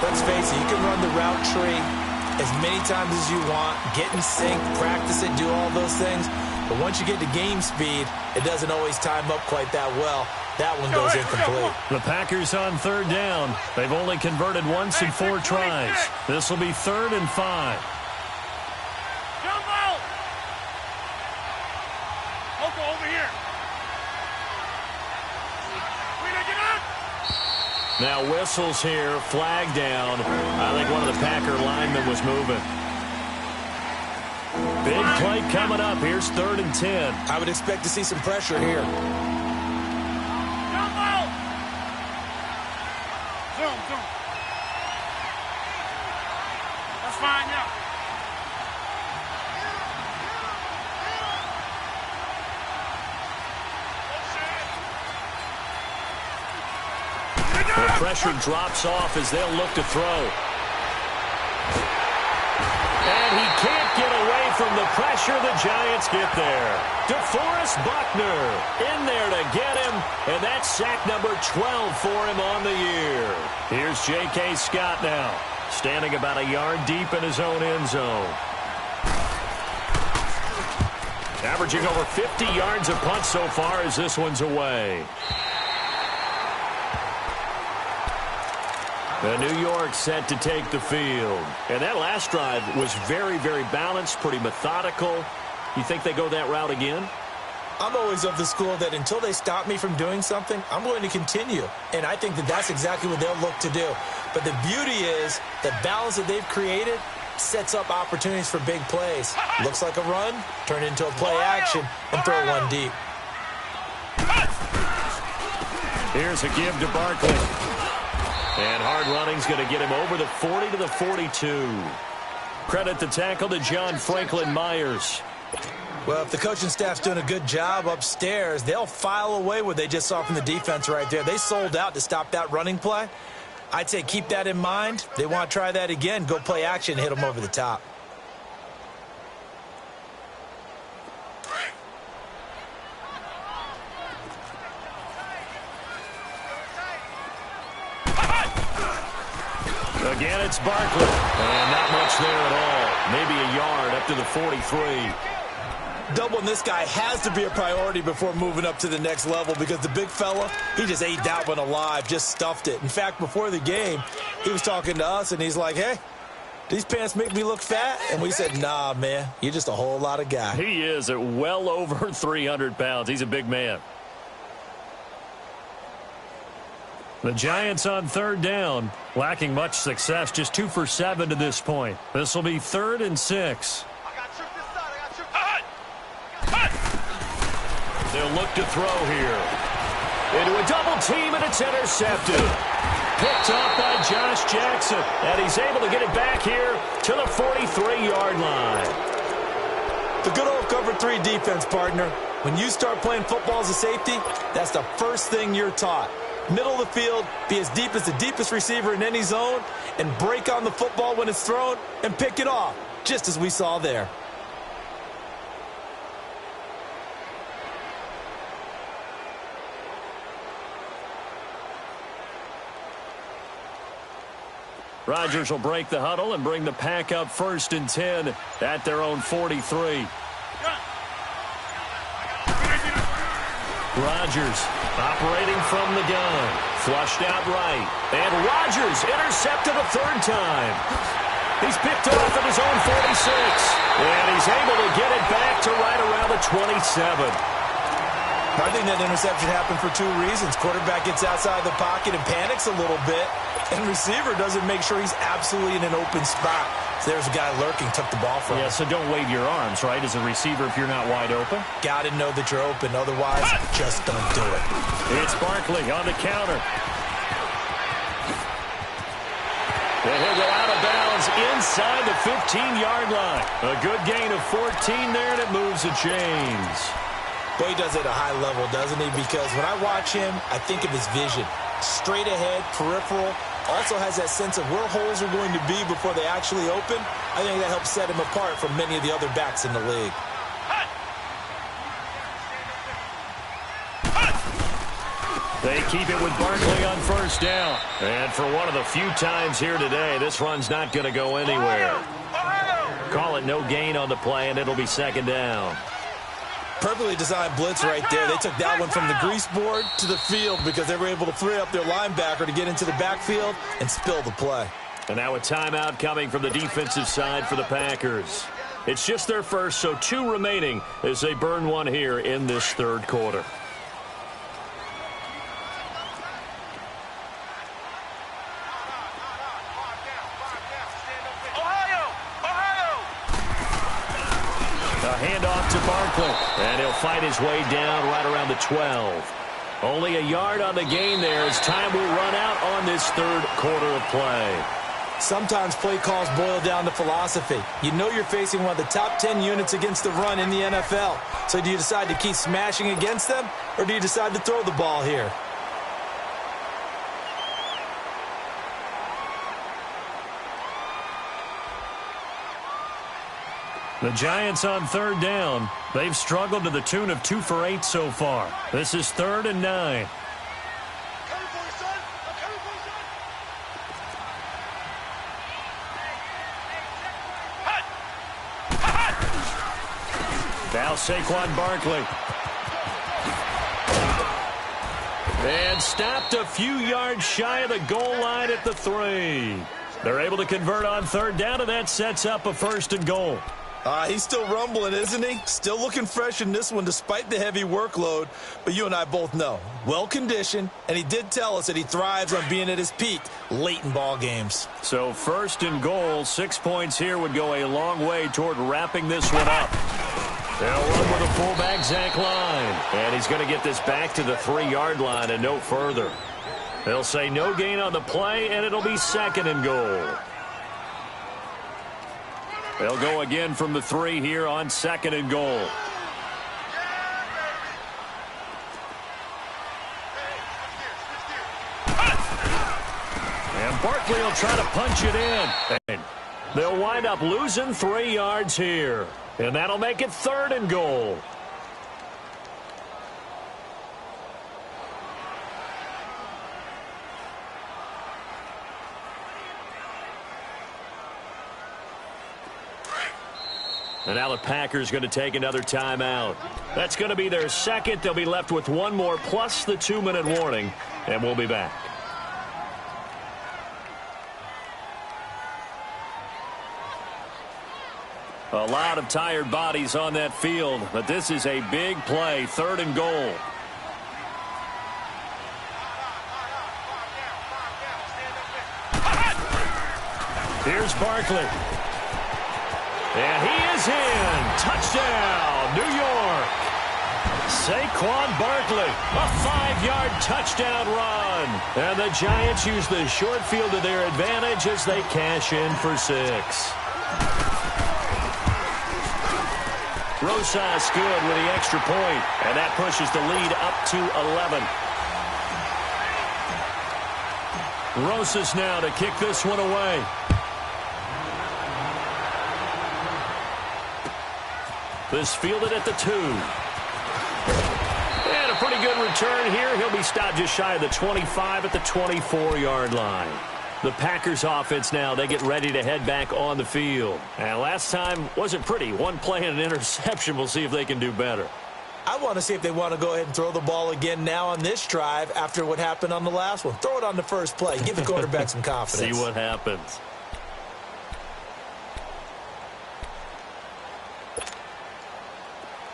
Let's face it, you can run the route tree as many times as you want, get in sync, practice it, do all those things. But once you get to game speed, it doesn't always time up quite that well. That one goes incomplete. The Packers on 3rd down. They've only converted once in 4 tries. This will be 3rd and 5. Jump out. Loco, over here. Now whistles here, flag down. I think one of the Packer linemen was moving. Big play coming up. Here's 3rd and 10. I would expect to see some pressure here. Jump out. Zoom. That's fine, yeah. The pressure drops off as they'll look to throw. And he can't get away from the pressure. The Giants get there. DeForest Buckner in there to get him. And that's sack number 12 for him on the year. Here's J.K. Scott now, standing about a yard deep in his own end zone. Averaging over 50 yards a punt so far as this one's away. And New York set to take the field. And that last drive was very, very balanced, pretty methodical. You think they go that route again? I'm always of the school that until they stop me from doing something, I'm going to continue. And I think that that's exactly what they'll look to do. But the beauty is the balance that they've created sets up opportunities for big plays. Looks like a run, turn it into a play action, and throw one deep. Here's a give to Barkley. And hard running's going to get him over the 40 to the 42. Credit the tackle to John Franklin Myers. Well, if the coaching staff's doing a good job upstairs, they'll file away what they just saw from the defense right there. They sold out to stop that running play. I'd say keep that in mind. They want to try that again. Go play action, hit them over the top. Again, it's Barkley. And not much there at all. Maybe a yard up to the 43. Doubling this guy has to be a priority before moving up to the next level because the big fella, he just ate that one alive, just stuffed it. In fact, before the game, he was talking to us, and he's like, hey, these pants make me look fat? And we said, nah, man, you're just a whole lot of guy. He is at well over 300 pounds. He's a big man. The Giants on 3rd down, lacking much success, just 2 for 7 to this point. This will be 3rd and 6. They'll look to throw here. into a double team, and it's intercepted. Picked off by Josh Jackson, and he's able to get it back here to the 43-yard line. The good old cover 3 defense, partner. When you start playing football as a safety, that's the first thing you're taught. Middle of the field, be as deep as the deepest receiver in any zone, and break on the football when it's thrown and pick it off, just as we saw there. Rodgers will break the huddle and bring the pack up 1st and 10 at their own 43. Rodgers operating from the gun. Flushed out right. And Rodgers intercepted a 3rd time. He's picked off at his own 46. And he's able to get it back to right around the 27. I think that interception happened for 2 reasons. Quarterback gets outside the pocket and panics a little bit. And receiver doesn't make sure he's absolutely in an open spot. So there's a guy lurking, took the ball from him. Yeah, so don't wave your arms, right, as a receiver if you're not wide open. Got to know that you're open. Otherwise, just don't do it. It's Barkley on the counter. And he'll go out of bounds inside the 15-yard line. A good gain of 14 there, and it moves the chains. Boy, he does it at a high level, doesn't he? Because when I watch him, I think of his vision. Straight ahead, peripheral, also has that sense of where holes are going to be before they actually open. I think that helps set him apart from many of the other backs in the league. They keep it with Barkley on 1st down. And for one of the few times here today, this run's not going to go anywhere. Call it no gain on the play, and it'll be 2nd down. Perfectly designed blitz right there. They took that one from the grease board to the field because they were able to free up their linebacker to get into the backfield and spill the play. And now a timeout coming from the defensive side for the Packers. It's just their first, so 2 remaining as they burn one here in this 3rd quarter. Handoff to Barkley, and he'll fight his way down right around the 12. Only a yard on the gain there as time will run out on this 3rd quarter of play. Sometimes play calls boil down to philosophy. You know you're facing one of the top 10 units against the run in the NFL. So do you decide to keep smashing against them, or do you decide to throw the ball here? The Giants on 3rd down. They've struggled to the tune of 2 for 8 so far. This is 3rd and 9. Now Saquon Barkley. And stopped a few yards shy of the goal line at the 3. They're able to convert on 3rd down, and that sets up a 1st and goal. He's still rumbling, isn't he? Still looking fresh in this one despite the heavy workload. But you and I both know, well-conditioned, and he did tell us that he thrives on being at his peak late in ball games. So 1st and goal, 6 points here would go a long way toward wrapping this one up. They'll run with a fullback, Zach Line. And he's going to get this back to the 3-yard line and no further. They'll say no gain on the play, and it'll be 2nd and goal. They'll go again from the 3 here on 2nd and goal. And Barkley will try to punch it in. They'll wind up losing 3 yards here. And that'll make it 3rd and goal. And now the Packers going to take another timeout. That's going to be their 2nd. They'll be left with 1 more plus the 2-minute warning. And we'll be back. A lot of tired bodies on that field, but this is a big play, 3rd and goal. Here's Barkley. And he is in. Touchdown, New York. Saquon Barkley, a 5-yard touchdown run. And the Giants use the short field to their advantage as they cash in for 6. Rosas good with the extra point, and that pushes the lead up to 11. Rosas now to kick this one away. This fielded at the 2. And a pretty good return here. He'll be stopped just shy of the 25 at the 24-yard line. The Packers offense now, they get ready to head back on the field. And last time wasn't pretty. One play and an interception. We'll see if they can do better. I want to see if they want to go ahead and throw the ball again now on this drive after what happened on the last one. Throw it on the first play. Give the quarterback some confidence. See what happens.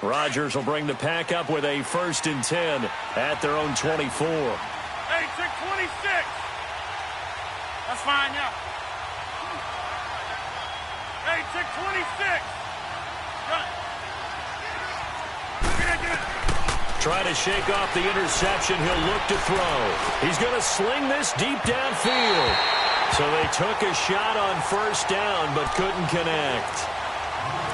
Rodgers will bring the pack up with a 1st and 10 at their own 24. Hey, check 26. That's fine, yeah. Hey, check 26. Trying to shake off the interception. He'll look to throw. He's going to sling this deep downfield. So they took a shot on 1st down but couldn't connect.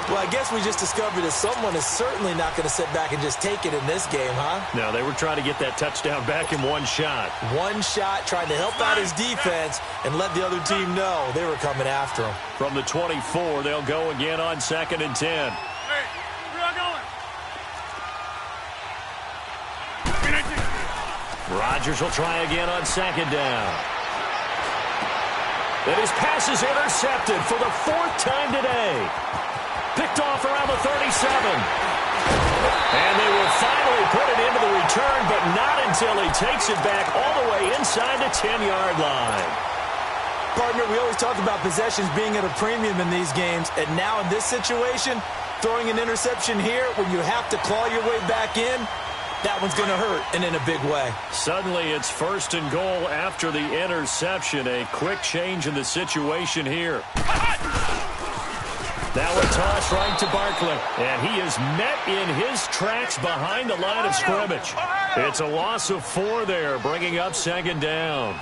Well, I guess we just discovered that someone is certainly not going to sit back and just take it in this game, huh? No, they were trying to get that touchdown back in one shot. One shot, trying to help out his defense and let the other team know they were coming after him. From the 24, they'll go again on 2nd and 10. Hey, where are going? Rodgers will try again on 2nd down. And his pass is intercepted for the 4th time today. Picked off around the 37. And they will finally put it into the return, but not until he takes it back all the way inside the 10-yard line. Partner, we always talk about possessions being at a premium in these games, and now in this situation, throwing an interception here when you have to claw your way back in, that one's going to hurt, and in a big way. Suddenly it's 1st and goal after the interception. A quick change in the situation here. That one tossed right to Barkley. And he is met in his tracks behind the line of scrimmage. It's a loss of 4 there, bringing up 2nd down.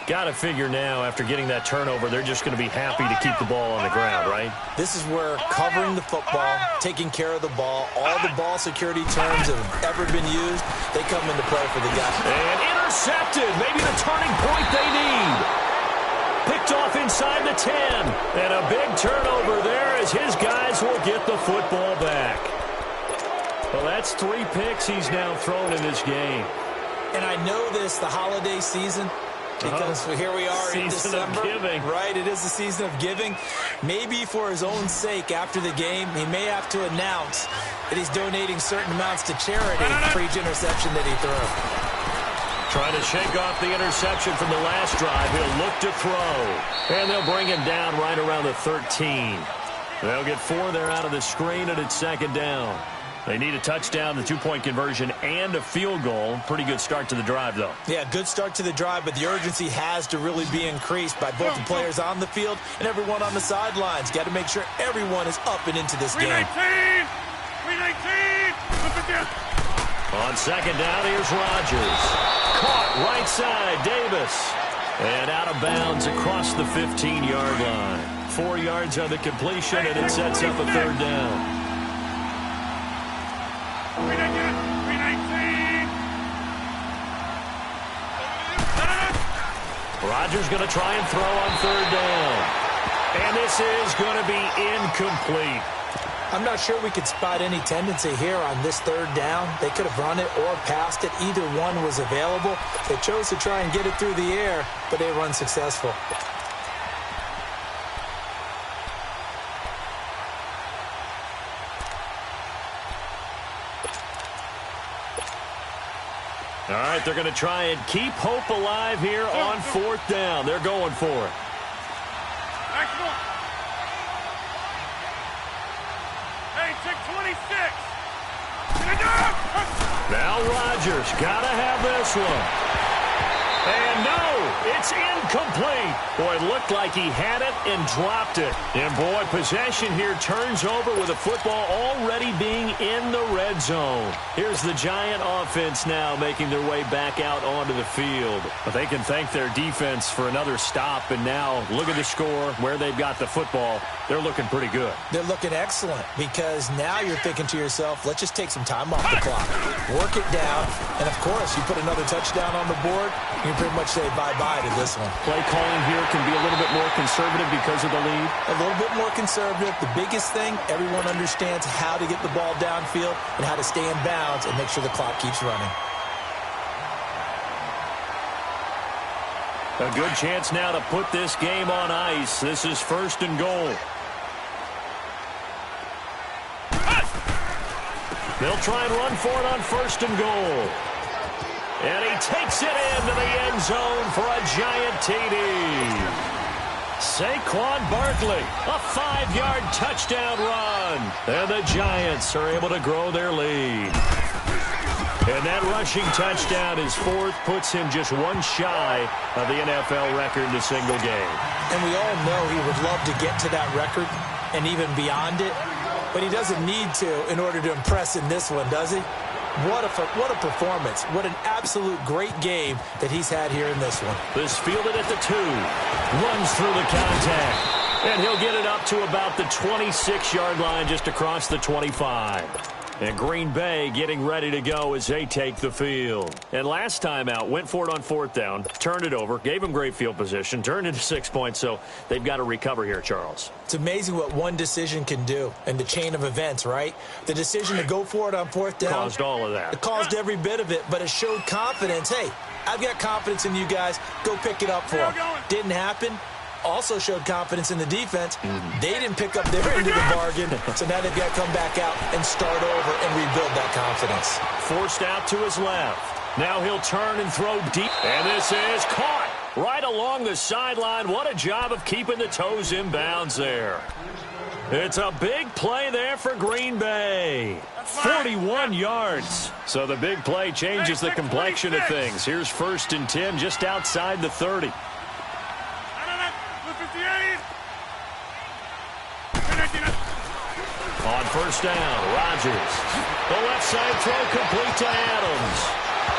Got to figure now, after getting that turnover, they're just going to be happy to keep the ball on the ground, right? This is where covering the football, taking care of the ball, all the ball security terms that have ever been used, they come into play for the guys. And intercepted. Maybe the turning point they need. Picked off inside the 10. And a big turnover there as his guys will get the football back. Well, that's 3 picks he's now thrown in this game. And I know this, the holiday season, because here we are in December. Season of giving. Right, it is the season of giving. Maybe for his own sake after the game, he may have to announce that he's donating certain amounts to charity for each interception that he threw. Trying to shake off the interception from the last drive. He'll look to throw. And they'll bring him down right around the 13. They'll get 4 there out of the screen, and it's 2nd down. They need a touchdown, the 2-point conversion, and a field goal. Pretty good start to the drive, though. Yeah, good start to the drive, but the urgency has to really be increased by both the players on the field and everyone on the sidelines. Got to make sure everyone is up and into this game. 319! 319! On 2nd down, here's Rodgers. Caught right side, Davis. And out of bounds across the 15-yard line. 4 yards on the completion, and it sets up a 3rd down. 319! Rodgers going to try and throw on 3rd down. And this is going to be incomplete. I'm not sure we could spot any tendency here on this 3rd down. They could have run it or passed it. Either one was available. They chose to try and get it through the air, but they were unsuccessful. All right, they're going to try and keep hope alive here on 4th down. They're going for it. Excellent. Hey, check 26. Now Rodgers got to have this one. And no, it's incomplete. Boy, it looked like he had it and dropped it. And boy, possession here turns over with the football already being in the red zone. Here's the Giant offense now making their way back out onto the field. But they can thank their defense for another stop. And now look at the score, where they've got the football. They're looking pretty good. They're looking excellent because now you're thinking to yourself, let's just take some time off the clock, work it down, and, of course, you put another touchdown on the board, you pretty much say bye-bye to this one. Play calling here can be a little bit more conservative because of the lead. A little bit more conservative. The biggest thing, everyone understands how to get the ball downfield and how to stay in bounds and make sure the clock keeps running. A good chance now to put this game on ice. This is 1st and goal. They'll try and run for it on 1st and goal. And he takes it into the end zone for a Giant TD. Saquon Barkley, a 5-yard touchdown run. And the Giants are able to grow their lead. And that rushing touchdown, his 4th, puts him just one shy of the NFL record in a single game. And we all know he would love to get to that record and even beyond it. But he doesn't need to in order to impress in this one, does he? What a performance. What an absolute great game that he's had here in this one. This fielded at the 2. Runs through the contact. And he'll get it up to about the 26-yard line just across the 25. And Green Bay getting ready to go as they take the field. And last time out, went for it on 4th down, turned it over, gave them great field position, turned into 6 points, so they've got to recover here, Charles. It's amazing what one decision can do in the chain of events, right? The decision to go for it on 4th down. Caused all of that. It caused every bit of it, but it showed confidence. Hey, I've got confidence in you guys. Go pick it up for them. Didn't happen. Also showed confidence in the defense. They didn't pick up their end of the bargain, so now they've got to come back out and start over and rebuild that confidence. Forced out to his left. Now he'll turn and throw deep. And this is caught right along the sideline. What a job of keeping the toes in bounds there. It's a big play there for Green Bay. 41 yards. So the big play changes the complexion of things. Here's 1st and 10 just outside the 30. On 1st down, Rodgers. The left side throw complete to Adams.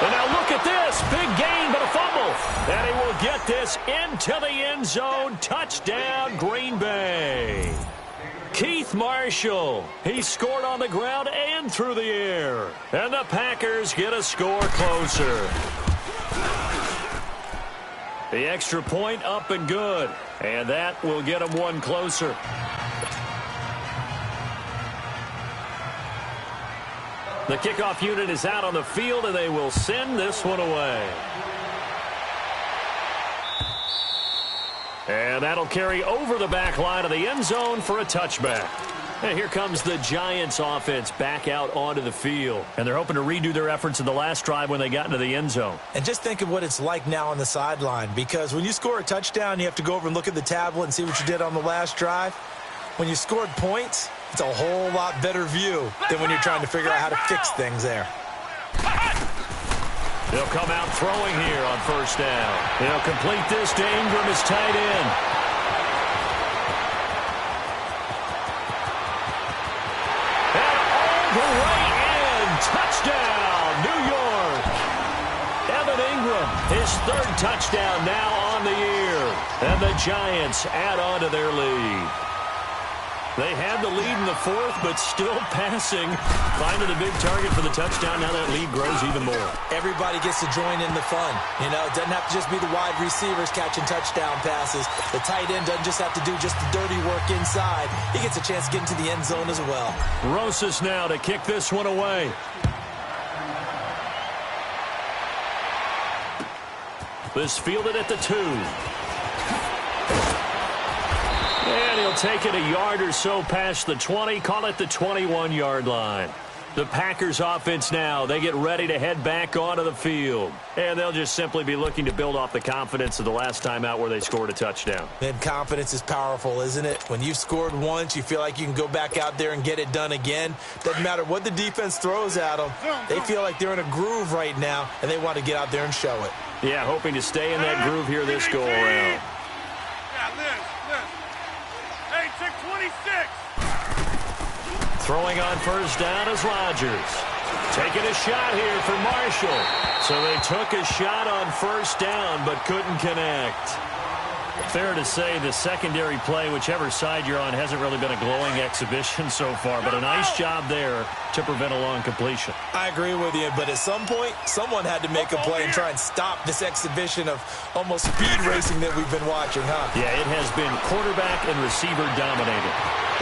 And now look at this. Big gain, but a fumble. And he will get this into the end zone. Touchdown, Green Bay. Keith Marshall. He scored on the ground and through the air. And the Packers get a score closer. The extra point up and good. And that will get them one closer. The kickoff unit is out on the field, and they will send this one away. And that'll carry over the back line of the end zone for a touchback. And here comes the Giants offense back out onto the field. And they're hoping to redo their efforts in the last drive when they got into the end zone. And just think of what it's like now on the sideline, because when you score a touchdown, you have to go over and look at the tablet and see what you did on the last drive. When you scored points, it's a whole lot better view than when you're trying to figure out how to fix things there. They'll come out throwing here on 1st down. They'll complete this to Ingram as tight end. And all the way in. Touchdown, New York. Evan Ingram, his 3rd touchdown now on the year. And the Giants add on to their lead. They had the lead in the 4th, but still passing. Finding the big target for the touchdown. Now that lead grows even more. Everybody gets to join in the fun. You know, it doesn't have to just be the wide receivers catching touchdown passes. The tight end doesn't just have to do just the dirty work inside. He gets a chance to get into the end zone as well. Rosas now to kick this one away. This fielded at the 2. And he'll take it a yard or so past the 20, call it the 21-yard line. The Packers offense now, they get ready to head back onto the field. And they'll just simply be looking to build off the confidence of the last time out where they scored a touchdown. And confidence is powerful, isn't it? When you've scored once, you feel like you can go back out there and get it done again. Doesn't matter what the defense throws at them. They feel like they're in a groove right now, and they want to get out there and show it. Yeah, hoping to stay in that groove here this go-around. Yeah, Liz. Hey, check 26. Throwing on first down is Rodgers. Taking a shot here for Marshall. So they took a shot on first down but couldn't connect. Fair to say the secondary play, whichever side you're on, hasn't really been a glowing exhibition so far, but a nice job there to prevent a long completion. I agree with you, but at some point, someone had to make a play and try and stop this exhibition of almost speed racing that we've been watching, huh? Yeah, it has been quarterback and receiver dominated.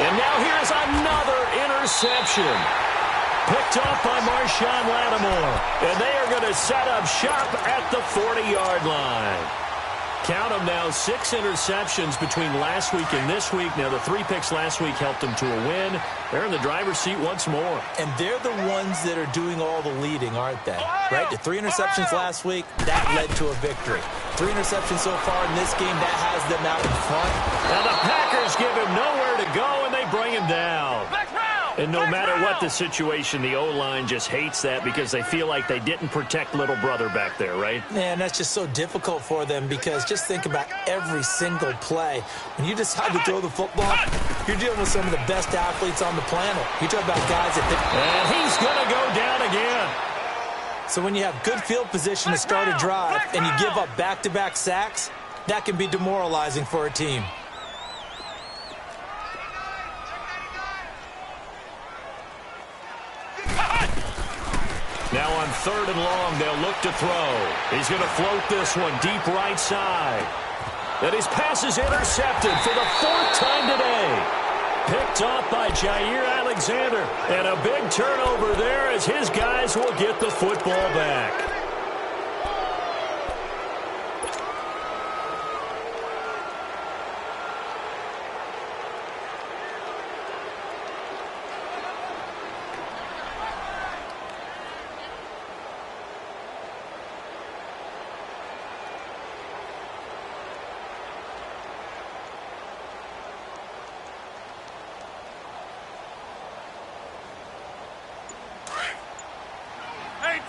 And now here's another interception. Picked off by Marshawn Lattimore. And they are going to set up shop at the 40-yard line. Count them now, 6 interceptions between last week and this week. Now, the 3 picks last week helped them to a win. They're in the driver's seat once more. And they're the ones that are doing all the leading, aren't they? Right? The 3 interceptions last week, that led to a victory. 3 interceptions so far in this game, that has them out in front. Now, the Packers give him nowhere to go, and they bring him down. And no matter what the situation, the O-line just hates that because they feel like they didn't protect little brother back there, right? Man, that's just so difficult for them because just think about every single play. When you decide to throw the football, you're dealing with some of the best athletes on the planet. You talk about guys that... And he's going to go down again. So when you have good field position to start a drive and you give up back-to-back sacks, that can be demoralizing for a team. Now on 3rd and long, they'll look to throw. He's going to float this one deep right side. And his pass is intercepted for the 4th time today. Picked off by Jair Alexander. And a big turnover there as his guys will get the football back.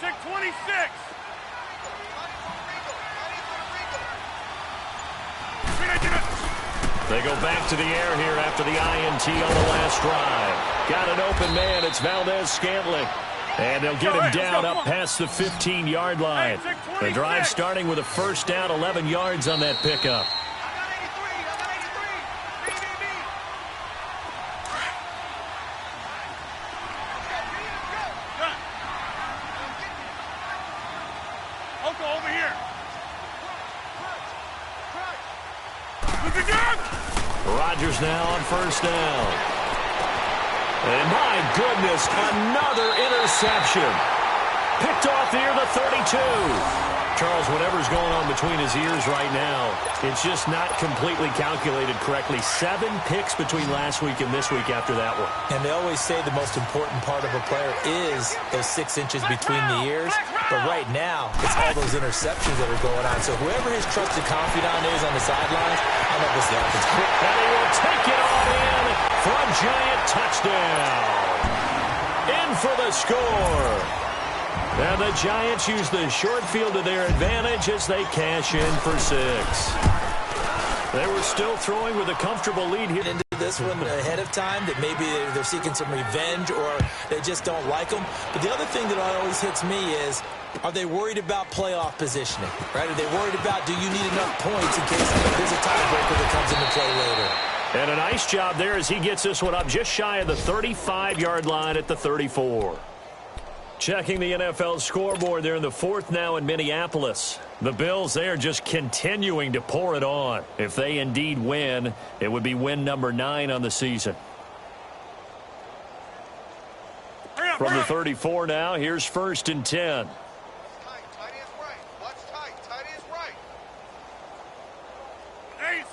Check 26. They go back to the air here after the INT on the last drive. Got an open man. It's Valdez-Scantling. And they'll get him down up past the 15-yard line. The drive starting with a first down, 11 yards on that pickup. Rodgers now on first down. And my goodness, another interception. Picked off here, the 32. Charles, whatever's going on between his ears right now, it's just not completely calculated correctly. 7 picks between last week and this week after that one. And they always say the most important part of a player is those 6 inches between the ears. But right now, it's all those interceptions that are going on. So whoever his trusted confidant is on the sidelines, I know this is the offense. And he will take it all in for a giant touchdown. In for the score. And the Giants use the short field to their advantage as they cash in for 6. They were still throwing with a comfortable lead here. Into this one ahead of time that maybe they're seeking some revenge or they just don't like them. But the other thing that always hits me is, are they worried about playoff positioning? Right? Are they worried about, do you need enough points in case there's a tiebreaker that comes into play later? And a nice job there as he gets this one up just shy of the 35-yard line at the 34. Checking the NFL scoreboard, they're in the 4th now in Minneapolis. The Bills, they are just continuing to pour it on. If they indeed win, it would be win number 9 on the season. From the 34 now, here's 1st and 10. Tight is right. Watch tight. Tight is right. Hey,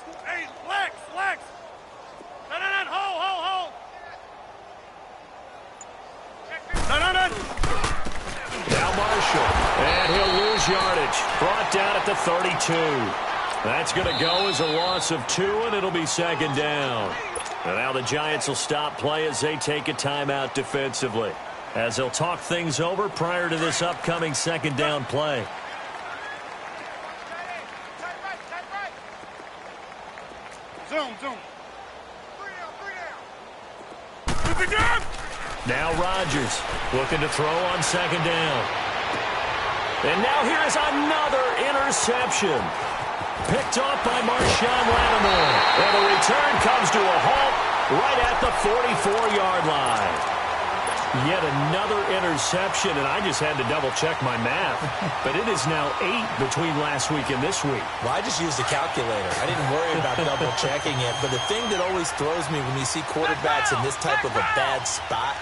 Lex. No. Hold. No. Now Marshall, and he'll lose yardage. Brought down at the 32. That's going to go as a loss of 2, and it'll be 2nd down. And now the Giants will stop play as they take a timeout defensively, as they'll talk things over prior to this upcoming 2nd down play. Zoom. Now Rodgers looking to throw on second down. And now here is another interception. Picked off by Marshawn Lattimore. And the return comes to a halt right at the 44-yard line. Yet another interception, and I just had to double-check my math. But it is now 8 between last week and this week. Well, I just used a calculator. I didn't worry about double-checking it. But the thing that always throws me when you see quarterbacks in this type of a bad spot,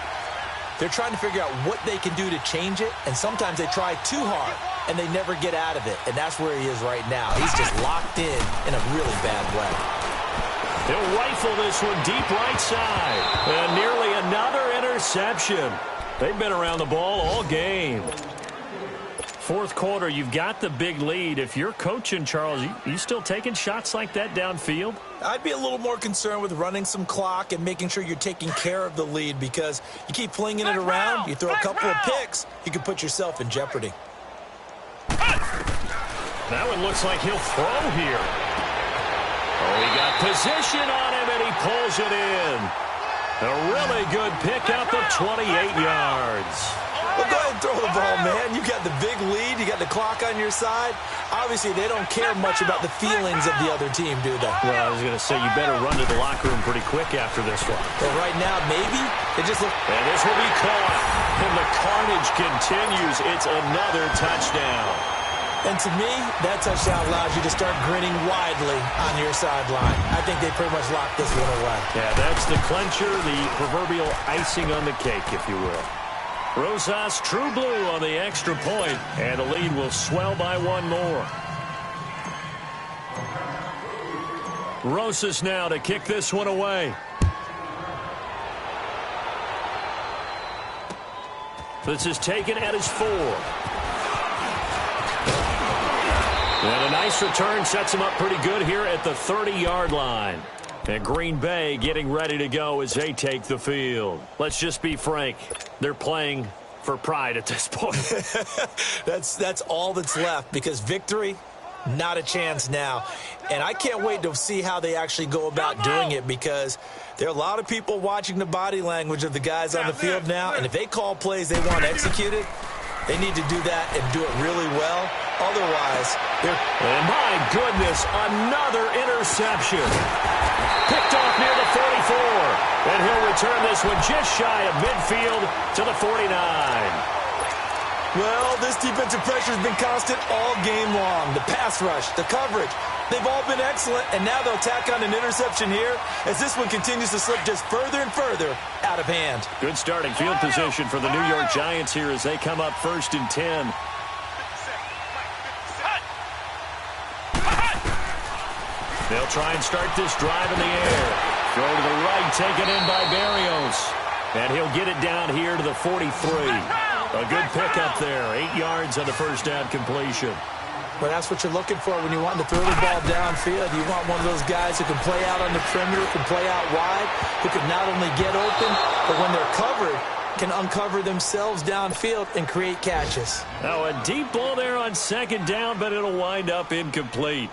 they're trying to figure out what they can do to change it, and sometimes they try too hard, and they never get out of it. And that's where he is right now. He's just locked in a really bad way. He'll rifle this one deep right side. And nearly another interception. They've been around the ball all game. Fourth quarter, you've got the big lead. If you're coaching, Charles, you still taking shots like that downfield? I'd be a little more concerned with running some clock and making sure you're taking care of the lead, because you keep flinging it around, you throw a couple of picks, you can put yourself in jeopardy. That one looks like he'll throw here. Oh, he got position on him, and he pulls it in. A really good pickup of 28 yards. Well, go ahead and throw the ball, man. You got the big lead. You got the clock on your side. Obviously, they don't care much about the feelings of the other team, do they? Well, I was going to say, you better run to the locker room pretty quick after this one. Well, right now, maybe. It just looks... And this will be caught. And the carnage continues. It's another touchdown. And to me, that touchdown allows you to start grinning widely on your sideline. I think they pretty much locked this one away. Yeah, that's the clincher, the proverbial icing on the cake, if you will. Rosas true blue on the extra point, and the lead will swell by one more. Rosas now to kick this one away. This is taken at his 4. And a nice return sets him up pretty good here at the 30-yard line. And Green Bay getting ready to go as they take the field. Let's just be frank. They're playing for pride at this point. That's all that's left, because victory, not a chance now. And I can't wait to see how they actually go about doing it, because there are a lot of people watching the body language of the guys on the field now. And if they call plays they want executed, they need to do that and do it really well. Otherwise, they're... And my goodness, another interception. Picked off near the 44. And he'll return this one just shy of midfield to the 49. Well, this defensive pressure has been constant all game long. The pass rush, the coverage, they've all been excellent. And now they'll tack on an interception here as this one continues to slip just further and further out of hand. Good starting field position for the New York Giants here as they come up 1st and 10. They'll try and start this drive in the air. Throw to the right, taken in by Barrios. And he'll get it down here to the 43. A good pickup there. 8 yards on the first down completion. Well, that's what you're looking for when you want to throw the ball downfield. You want one of those guys who can play out on the perimeter, can play out wide, who can not only get open, but when they're covered, can uncover themselves downfield and create catches. Now, a deep ball there on second down, but it'll wind up incomplete.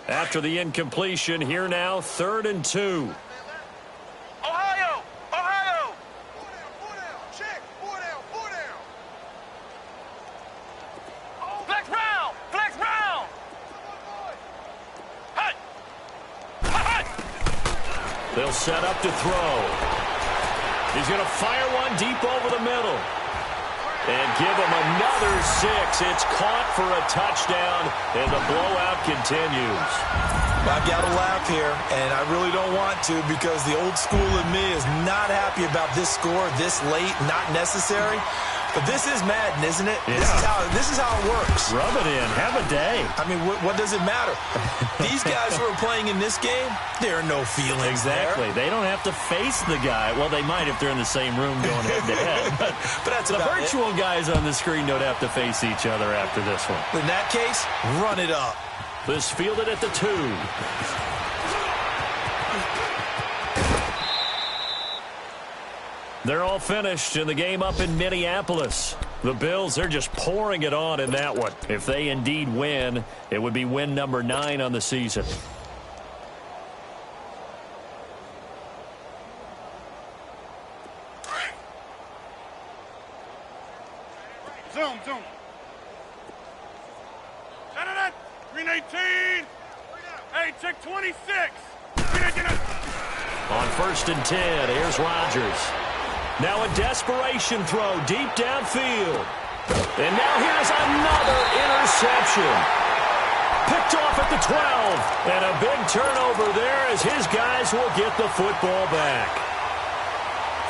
After the incompletion, here now, 3rd and 2. Ohio! Ohio! 4 down. Check. 4 down. Flex round! Flex round! Hut! Hut! They'll set up to throw. He's going to fire one deep over the middle. And give him another 6. It's caught for a touchdown, and the blowout continues. I've got to laugh here, and I really don't want to, because the old school in me is not happy about this score this late, not necessary. But this is Madden, isn't it? Yeah. This is how it works. Rub it in. Have a day. I mean, what does it matter? These guys who are playing in this game, there are no feelings Exactly. there. They don't have to face the guy. Well, they might if they're in the same room going head-to-head. But that's the about virtual it. guys on the screen don't have to face each other after this one. In that case, run it up. This fielded at the 2. They're all finished in the game up in Minneapolis. The Bills, they're just pouring it on in that one. If they indeed win, it would be win number 9 on the season. Zoom. Green 18. Hey, check 26. On 1st and 10, here's Rodgers. Now a desperation throw deep downfield. And now here's another interception. Picked off at the 12. And a big turnover there as his guys will get the football back.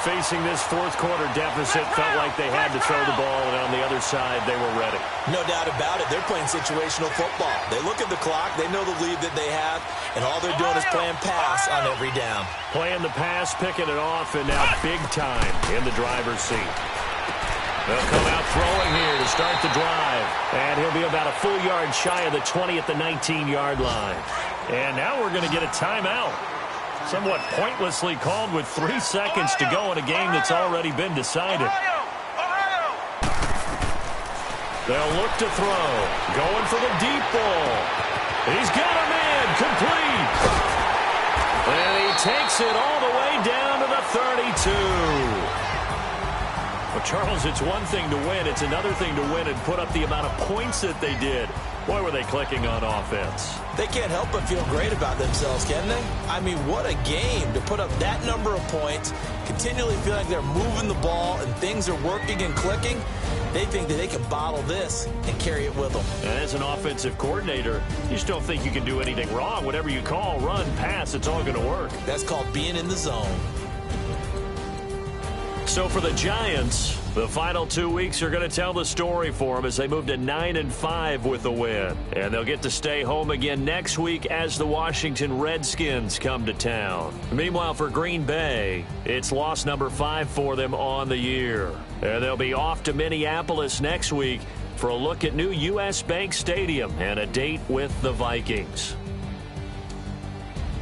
Facing this fourth-quarter deficit, felt like they had to throw the ball, and on the other side, they were ready. No doubt about it. They're playing situational football. They look at the clock. They know the lead that they have, and all they're doing is playing pass on every down. Playing the pass, picking it off, and now big time in the driver's seat. They'll come out throwing here to start the drive, and he'll be about a full yard shy of the 20 at the 19-yard line. And now we're going to get a timeout. Somewhat pointlessly called with 3 seconds to go in a game that's already been decided. They'll look to throw. Going for the deep ball. He's got him in. Complete. And he takes it all the way down to the 32. Well, Charles, it's one thing to win. It's another thing to win and put up the amount of points that they did. Boy, were they clicking on offense. They can't help but feel great about themselves, can they? I mean, what a game to put up that number of points, continually feel like they're moving the ball and things are working and clicking. They think that they can bottle this and carry it with them. And as an offensive coordinator, you just don't think you can do anything wrong. Whatever you call, run, pass, it's all going to work. That's called being in the zone. So for the Giants, the final 2 weeks are going to tell the story for them as they move to 9-5 with a win. And they'll get to stay home again next week as the Washington Redskins come to town. Meanwhile, for Green Bay, it's loss number 5 for them on the year. And they'll be off to Minneapolis next week for a look at new U.S. Bank Stadium and a date with the Vikings.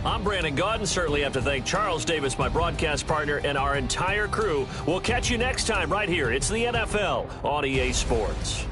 I'm Brandon Gaudin. Certainly have to thank Charles Davis, my broadcast partner, and our entire crew. We'll catch you next time right here. It's the NFL on EA Sports.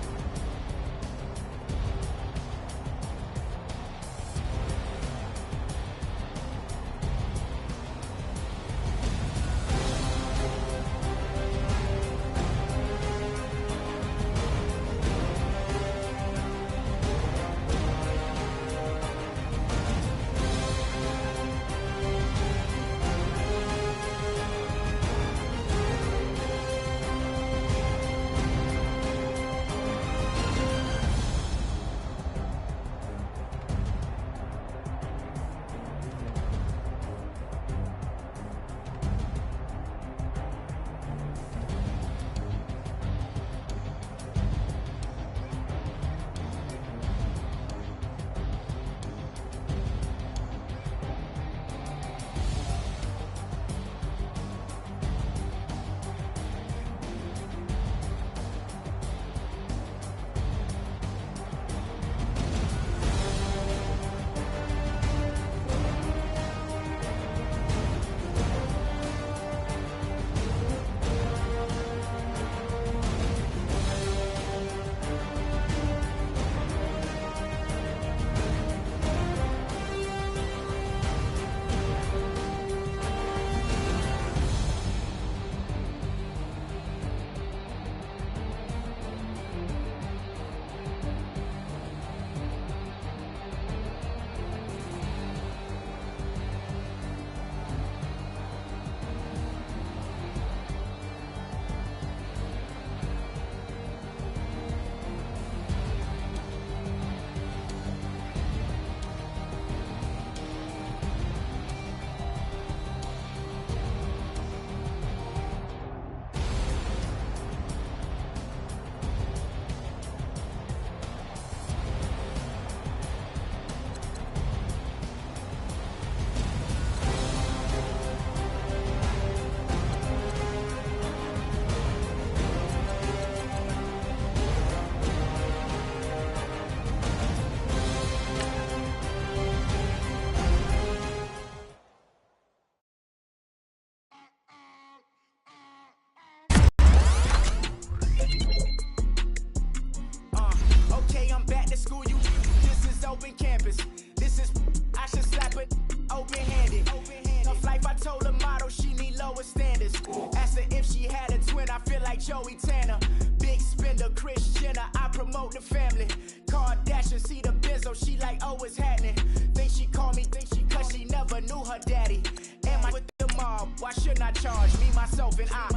like Joey Tanner. Big spender, Kris Jenner, I promote the family. Kardashian, see the Benzo, she like, oh, it's happening. Think she called me, cause she never knew her daddy. Am I with the mob? Why shouldn't I charge me, myself, and I?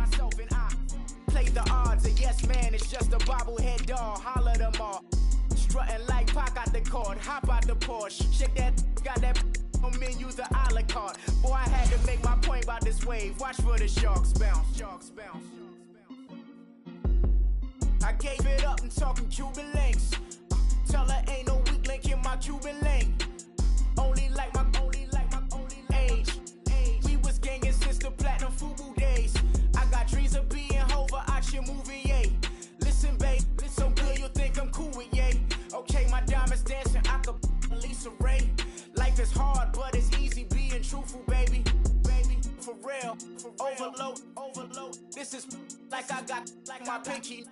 Play the odds, a yes man, it's just a bobblehead doll. Holler them all. Strutting like Pac out the court, hop out the Porsche. Shake that, got that on menus, the a la carte. Boy, I had to make my point about this wave. Watch for the sharks bounce. I gave it up and talking Cuban links. Tell her ain't no weak link in my Cuban link. Only like my age. We was gangin' since the platinum FUBU days. I got dreams of being Hova out your movie, yay. Listen, babe, so good you'll think I'm cool with yay. Okay, my diamonds dancing, I could Lisa Ray. Life is hard, but it's easy being truthful, baby. For real, overload. This is like I got like my pinky.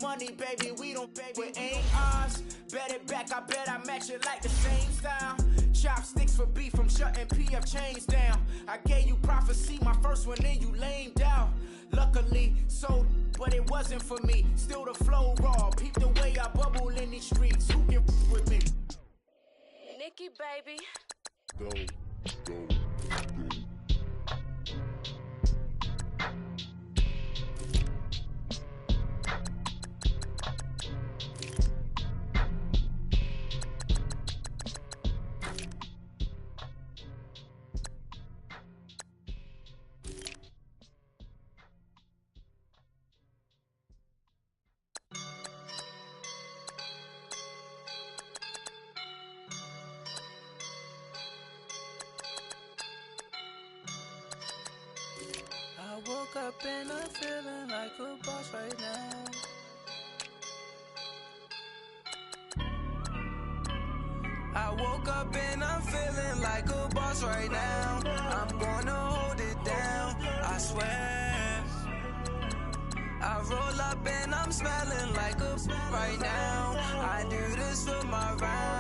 Money, baby, we don't pay with ain't ours. Bet it back, I bet I match it like the same style. Chopsticks for beef, I'm shutting PF chains down. I gave you prophecy, my first one, then you lamed out. Luckily, so, but it wasn't for me. Still the flow raw, peep the way I bubble in these streets. Who can with me? Nikki, baby. Go. I woke up and I'm feeling like a boss right now. I woke up and I'm feeling like a boss right now. I'm gonna hold it down, I swear. I roll up and I'm smelling like a right now. I do this for my round.